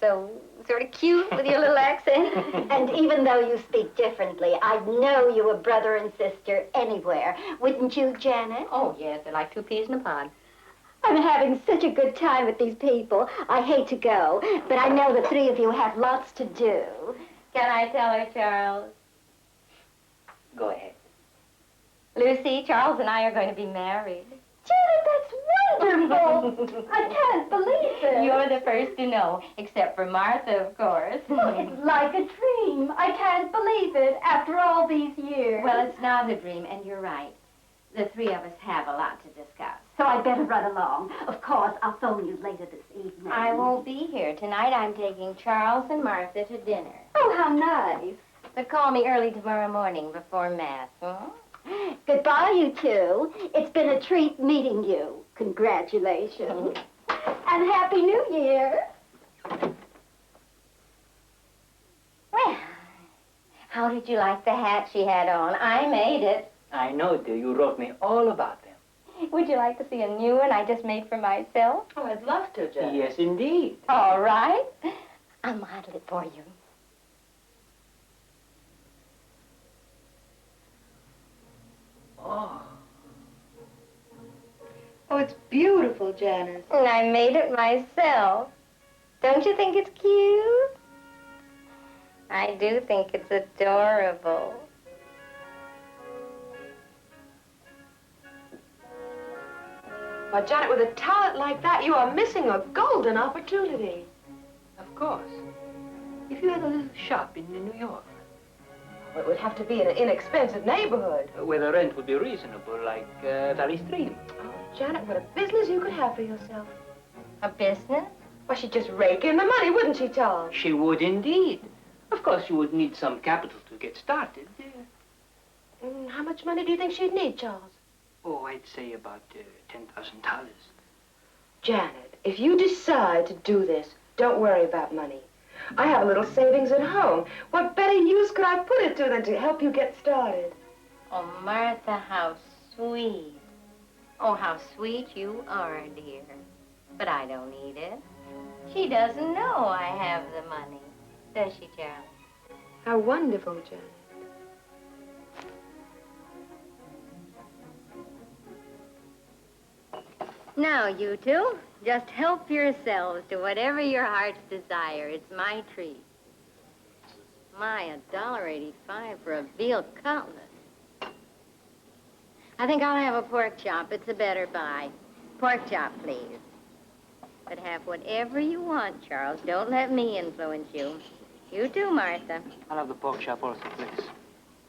so sort of cute with your little accent. And even though you speak differently, I'd know you were brother and sister anywhere. Wouldn't you, Janet? Oh, yes, they're like 2 peas in a pod. I'm having such a good time with these people. I hate to go, but I know the 3 of you have lots to do. Can I tell her, Charles? Go ahead. Lucy, Charles and I are going to be married. Janet, that's wonderful! I can't believe it. You're the first to know, except for Martha, of course. Oh, it's like a dream. I can't believe it after all these years. Well, it's not a dream, and you're right. The 3 of us have a lot to discuss. So I'd better run along. Of course, I'll phone you later this evening. I won't be here. Tonight I'm taking Charles and Martha to dinner. Oh, how nice. But call me early tomorrow morning before Mass, huh? Goodbye, you two. It's been a treat meeting you. Congratulations. And and Happy New Year. Well, how did you like the hat she had on? I made it. I know, dear. You wrote me all about them. Would you like to see a new one I just made for myself? Oh, I'd love to, Janet. Yes, indeed. All right. I'll model it for you. Oh. Oh, it's beautiful, Janice. And I made it myself. Don't you think it's cute? I do think it's adorable. Why, Janet, with a talent like that, you are missing a golden opportunity. Of course. If you had a little shop in New York, Well, it would have to be in an inexpensive neighborhood. where the rent would be reasonable, like Valley Stream. Oh, Janet, what a business you could have for yourself. A business? Why, she'd just rake in the money, wouldn't she, Charles? She would indeed. Of course, you would need some capital to get started. How much money do you think she'd need, Charles? Oh, I'd say about $10,000. Janet, if you decide to do this, don't worry about money. I have a little savings at home. What better use could I put it to than to help you get started? Oh, Martha, how sweet. Oh, how sweet you are, dear. But I don't need it. She doesn't know I have the money. Does she, Charlie? How wonderful, Janet. Now, you two, just help yourselves to whatever your heart's desire. It's my treat. My, $1.85 for a veal cutlet. I think I'll have a pork chop. It's a better buy. Pork chop, please. But have whatever you want, Charles. Don't let me influence you. You too, Martha. I'll have the pork chop also, please.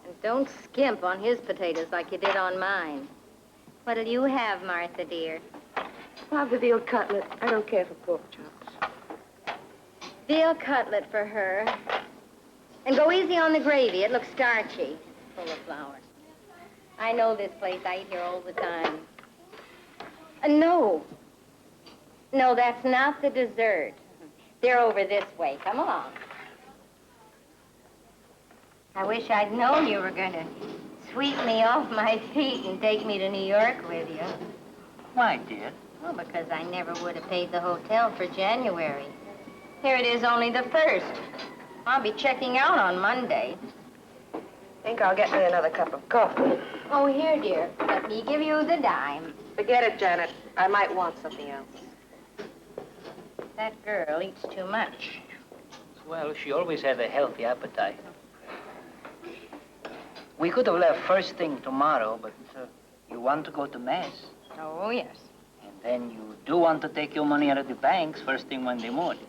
And don't skimp on his potatoes like you did on mine. What'll you have, Martha, dear? I'll have the veal cutlet. I don't care for pork chops. Veal cutlet for her. And go easy on the gravy. It looks starchy, full of flour. I know this place. I eat here all the time. No. No, that's not the dessert. They're over this way. Come along. I wish I'd known you were going to sweep me off my feet and take me to New York with you. Why, dear? Well, because I never would have paid the hotel for January. Here it is, only the 1st. I'll be checking out on Monday. Think I'll get me another cup of coffee. Oh, here, dear. Let me give you the dime. Forget it, Janet. I might want something else. That girl eats too much. Well, she always had a healthy appetite. We could have left first thing tomorrow, but you want to go to Mass. Oh, yes. And then you do want to take your money out of the banks first thing Monday morning.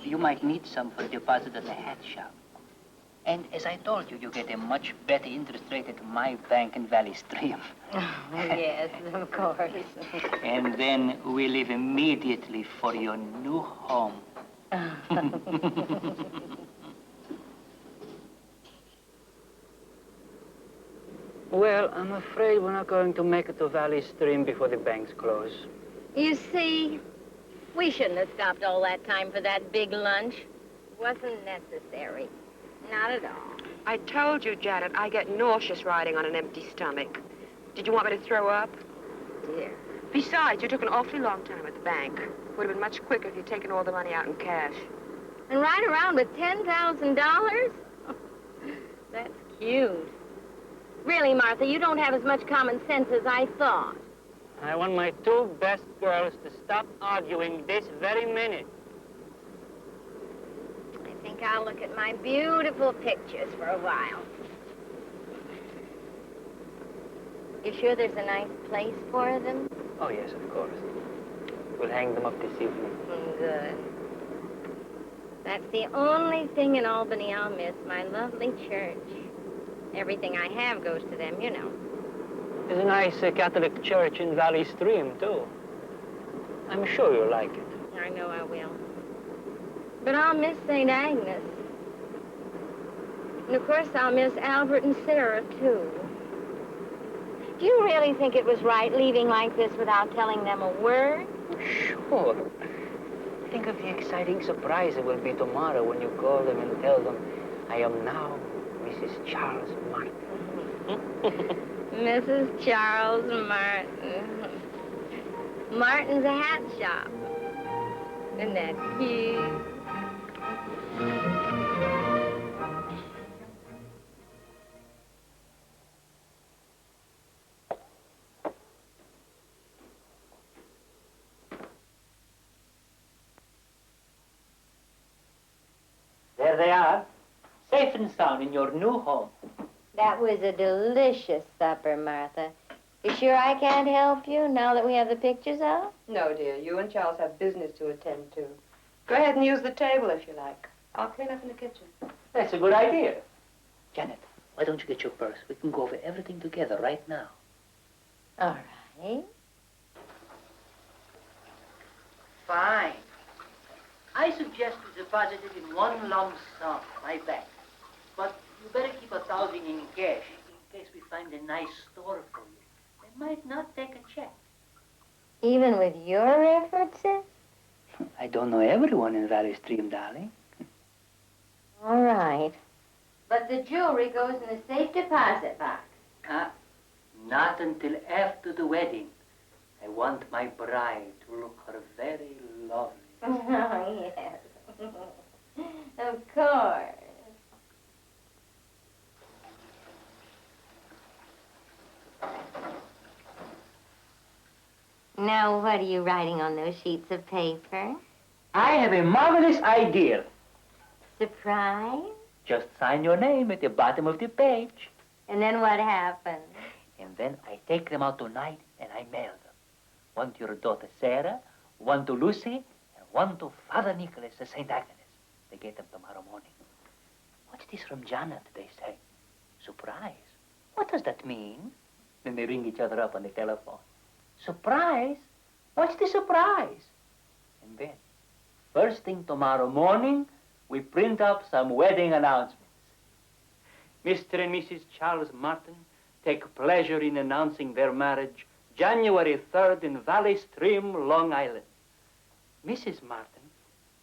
You might need some for deposit at the hat shop. And as I told you, you get a much better interest rate at my bank in Valley Stream. Oh, yes, of course. And then we leave immediately for your new home. Well, I'm afraid we're not going to make it to Valley Stream before the banks close. You see, we shouldn't have stopped all that time for that big lunch. Wasn't necessary. Not at all. I told you, Janet, I get nauseous riding on an empty stomach. Did you want me to throw up? Dear. Besides, you took an awfully long time at the bank. Would have been much quicker if you'd taken all the money out in cash. And ride around with $10,000? That's cute. Really, Martha, you don't have as much common sense as I thought. I want my two best girls to stop arguing this very minute. I think I'll look at my beautiful pictures for a while. You sure there's a nice place for them? Oh, yes, of course. We'll hang them up this evening. Good. That's the only thing in Albany I'll miss, my lovely church. Everything I have goes to them, you know. There's a nice Catholic church in Valley Stream, too. I'm sure you'll like it. I know I will. But I'll miss St. Agnes. And of course I'll miss Albert and Sarah, too. Do you really think it was right leaving like this without telling them a word? sure. Think of the exciting surprise it will be tomorrow when you call them and tell them, I am now Mrs. Charles Martin. Mrs. Charles Martin. Martin's a hat shop. Isn't that cute? There they are, safe and sound in your new home. That was a delicious supper, Martha. You sure I can't help you now that we have the pictures up? No, dear. You and Charles have business to attend to. Go ahead and use the table if you like. I'll clean up in the kitchen. That's a good idea. Janet, why don't you get your purse? We can go over everything together right now. All right. Fine. I suggest you deposit it in one lump sum, my bank. But you better keep 1,000 in cash in case we find a nice store for you. They might not take a check. Even with your references? I don't know everyone in Valley Stream, darling. All right. But the jewelry goes in the safe deposit box. Not until after the wedding. I want my bride to look her very lovely. Oh, yes. Of course. Now, what are you writing on those sheets of paper? I have a marvelous idea. Surprise? Just sign your name at the bottom of the page. And then what happens? And then I take them out tonight and I mail them. One to your daughter Sarah, one to Lucy, and one to Father Nicholas at St. Agnes. They get them tomorrow morning. What's this from Janet, they say? Surprise. What does that mean? Then they ring each other up on the telephone. Surprise? What's the surprise? And then, first thing tomorrow morning, we print up some wedding announcements. Mr. and Mrs. Charles Martin take pleasure in announcing their marriage January 3rd in Valley Stream, Long Island. Mrs. Martin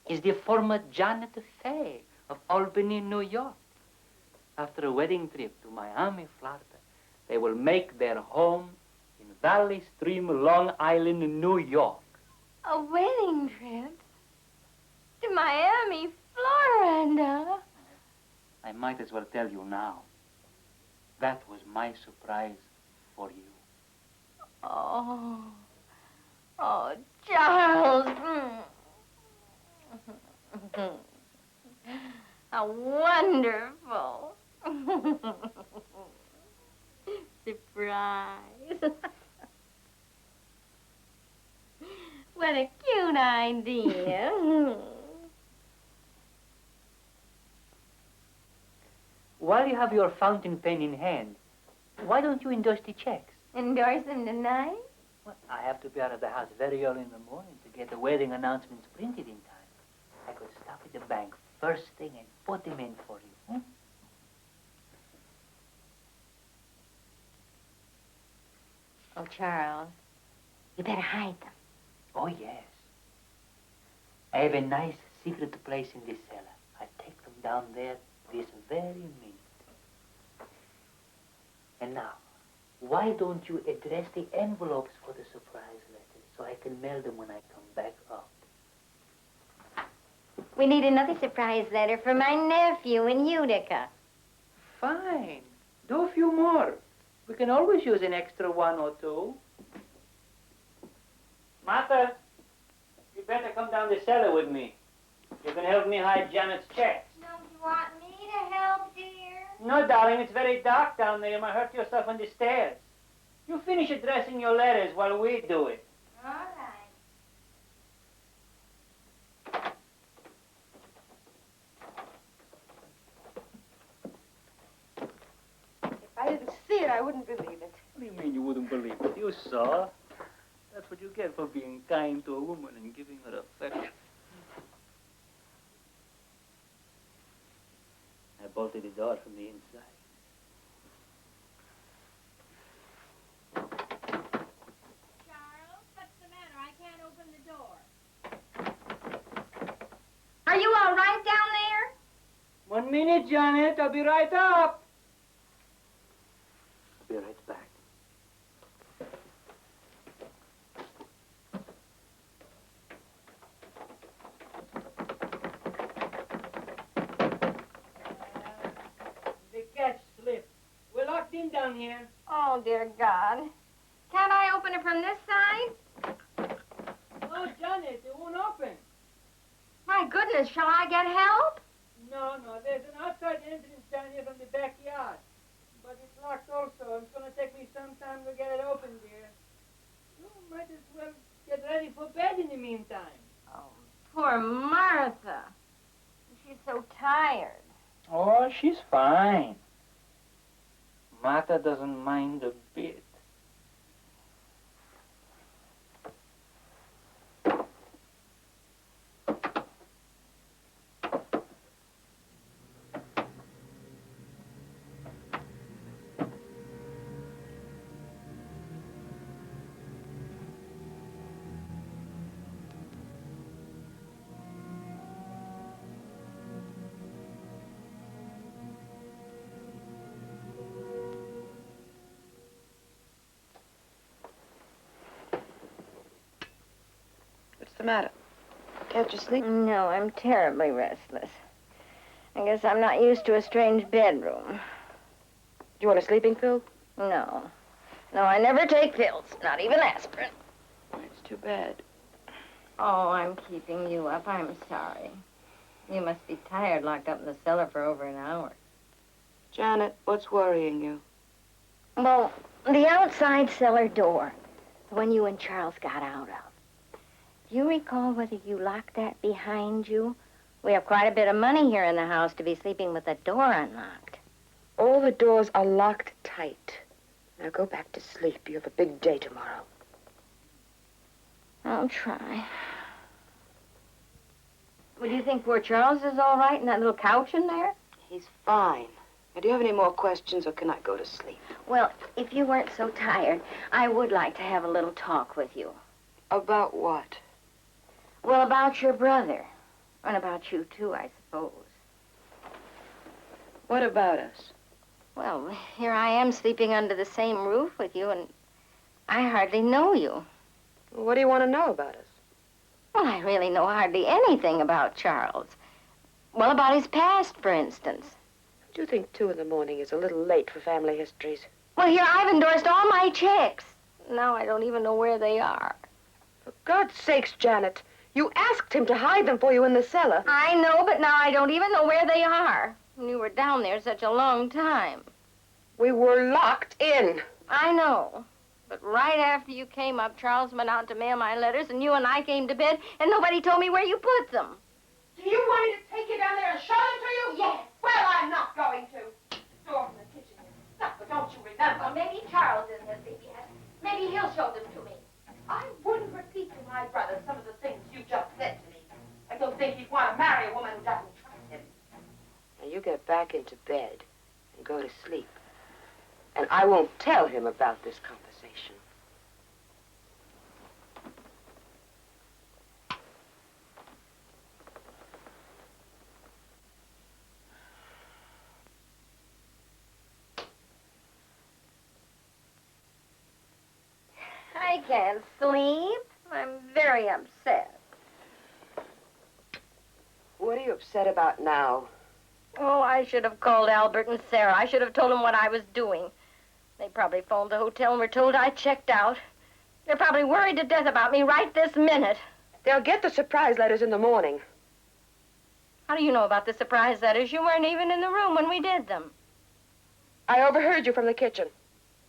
is the former Janet Fay of Albany, New York. After a wedding trip to Miami, Florida, they will make their home in Valley Stream, Long Island, New York. A wedding trip? To Miami, Florida? I might as well tell you now. That was my surprise for you. Oh. Oh, Charles. How wonderful. Surprise. What a cute idea. While you have your fountain pen in hand, why don't you endorse the checks? Endorse them tonight? Well, I have to be out of the house very early in the morning to get the wedding announcements printed in time. I could stop at the bank first thing and put them in for you. Hmm? Oh, Charles, you better hide them. Oh, yes. I have a nice secret place in the cellar. I take them down there this very minute. And now, why don't you address the envelopes for the surprise letters so I can mail them when I come back up? We need another surprise letter for my nephew in Utica. Fine. Do a few more. We can always use an extra one or two. Martha, you better come down the cellar with me. You can help me hide Janet's checks. Don't you want me to help, dear? No, darling, it's very dark down there. You might hurt yourself on the stairs. You finish addressing your letters while we do it. All right. If I didn't see it, I wouldn't believe it. What do you mean you wouldn't believe it? You saw. That's what you get for being kind to a woman and giving her affection. I bolted the door from the inside. Charles, what's the matter? I can't open the door. 1 minute, Janet. I'll be right up. Be right back. The catch slipped. We're locked in down here. Oh, dear God. Can't I open it from this side? Oh, Janet, it won't open. My goodness, shall I get help? No, there's an outside entrance down here from the backyard. But it's locked also. It's going to take me some time to get it open, dear. You might as well get ready for bed in the meantime. Oh, poor Martha. She's so tired. Oh, she's fine. Martha doesn't mind a bit. What's the matter? Can't you sleep? No, I'm terribly restless. I guess I'm not used to a strange bedroom. Do you want a sleeping pill? No. No, I never take pills, not even aspirin. It's too bad. Oh, I'm keeping you up. I'm sorry. You must be tired, locked up in the cellar for over an hour. Janet, what's worrying you? Well, the outside cellar door, the one you and Charles got out of. Do you recall whether you locked that behind you? We have quite a bit of money here in the house to be sleeping with the door unlocked. All the doors are locked tight. Now go back to sleep. You have a big day tomorrow. I'll try. Well, do you think poor Charles is all right in that little couch in there? He's fine. Now, do you have any more questions, or can I go to sleep? Well, if you weren't so tired, I would like to have a little talk with you. About what? Well, about your brother. And about you, too, I suppose. What about us? Well, here I am sleeping under the same roof with you, and I hardly know you. What do you want to know about us? Well, I really know hardly anything about Charles. Well, about his past, for instance. Do you think 2 in the morning is a little late for family histories? Well, here, I've endorsed all my checks. Now I don't even know where they are. For God's sakes, Janet, you asked him to hide them for you in the cellar. I know, but now I don't even know where they are. You were down there such a long time. We were locked in. I know. But right after you came up, Charles went out to mail my letters, and you and I came to bed, and nobody told me where you put them. Do you want me to take you down there and show them to you? Yes. Well, I'm not going to. The door from the kitchen is stuck, but don't you remember? Well, maybe Charles isn't asleep yet. Maybe he'll show them to me. I wouldn't repeat to my brother some of the things you just said to me. I don't think he'd want to marry a woman who doesn't trust him. Now, you get back into bed and go to sleep. And I won't tell him about this conversation. I can't sleep. I'm very upset. What are you upset about now? Oh, I should have called Albert and Sarah. I should have told them what I was doing. They probably phoned the hotel and were told I checked out. They're probably worried to death about me right this minute. They'll get the surprise letters in the morning. How do you know about the surprise letters? You weren't even in the room when we did them. I overheard you from the kitchen.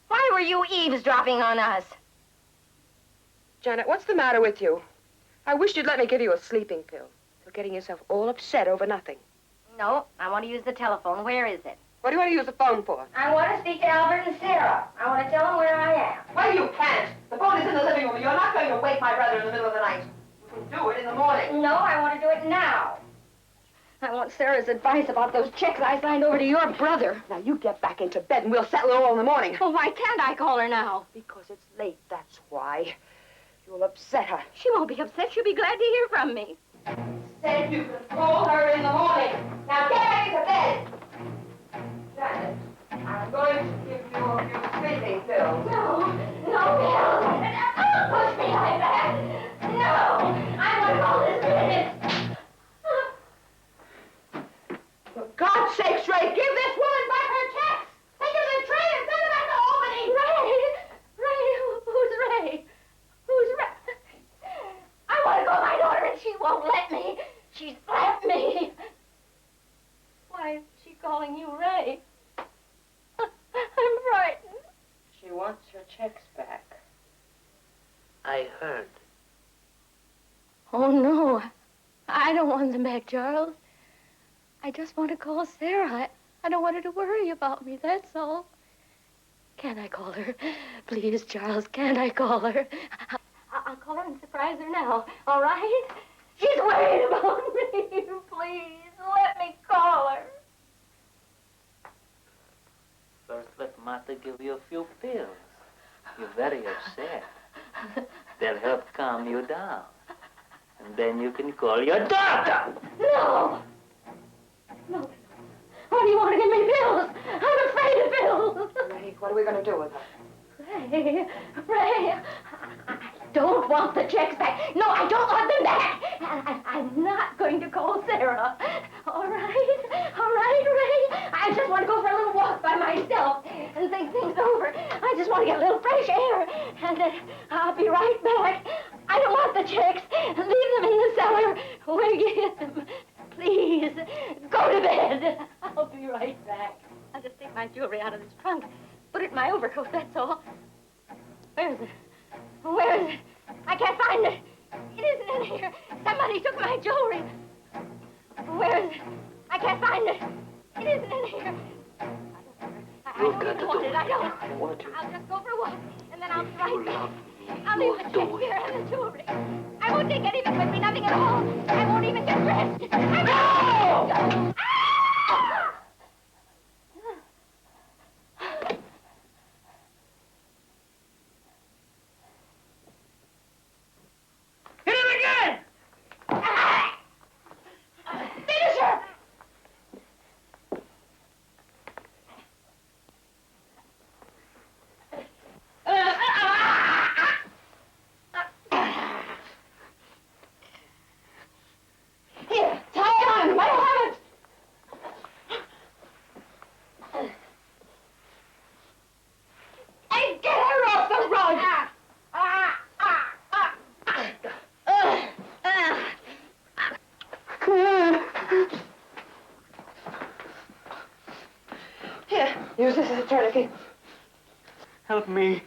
Why were you eavesdropping on us? Janet, what's the matter with you? I wish you'd let me give you a sleeping pill. You're getting yourself all upset over nothing. No, I want to use the telephone. Where is it? What do you want to use the phone for? I want to speak to Albert and Sarah. I want to tell them where I am. Well, you can't. The phone is in the living room. You're not going to wake my brother in the middle of the night. You can do it in the morning. No, I want to do it now. I want Sarah's advice about those checks I signed over to your brother. Now, you get back into bed and we'll settle it all in the morning. Well, why can't I call her now? Because it's late, that's why. You'll upset her. She won't be upset. She'll be glad to hear from me. Said you could call her in the morning. Now get back into bed. Janet, I'm going to give you a few sleeping pills. No, no, Bill. Don't push me like that. No, I want all this business. For God's sakes, Ray, give this woman back her checks. Take her to the train and send her back to Albany. Ray, who's Ray? Who's Ray? I want to go with my daughter and she won't let me. She's slapped me. Why is she calling you Ray? I'm frightened. She wants her checks back. I heard. Oh, no. I don't want them back, Charles. I just want to call Sarah. I don't want her to worry about me, that's all. Can I call her? Please, Charles, can I call her? I'll call her and surprise her now, all right? She's worried about me. Please, let me call her. First, let Martha give you a few pills. You're very upset. They'll help calm you down. And then you can call your doctor. No! No. Why do you want to give me pills? I'm afraid of pills. Ray, what are we going to do with her? Ray, I don't want the checks back. No, I don't want them back. I'm not going to call Sarah. All right, Ray. I just want to go for a little walk by myself and think things over. I just want to get a little fresh air, and then I'll be right back. I don't want the checks. Leave them in the cellar where you hid them. Please, go to bed. I'll be right back. I'll just take my jewelry out of this trunk. Put it in my overcoat, that's all. Where is it? Where is it? I can't find it. It isn't in here. Somebody took my jewelry. Where is it? I can't find it. It isn't in here. I don't even want it. I don't. I'll just go for a walk, and then I'll be right back. I'll leave the check here and the jewelry. I won't take anything with me, nothing at all. I won't even get dressed. No! Hit him again! Finish her! Here, tie it on him. I don't have it. And get her off the road. Here, use this as a tourniquet. Help me.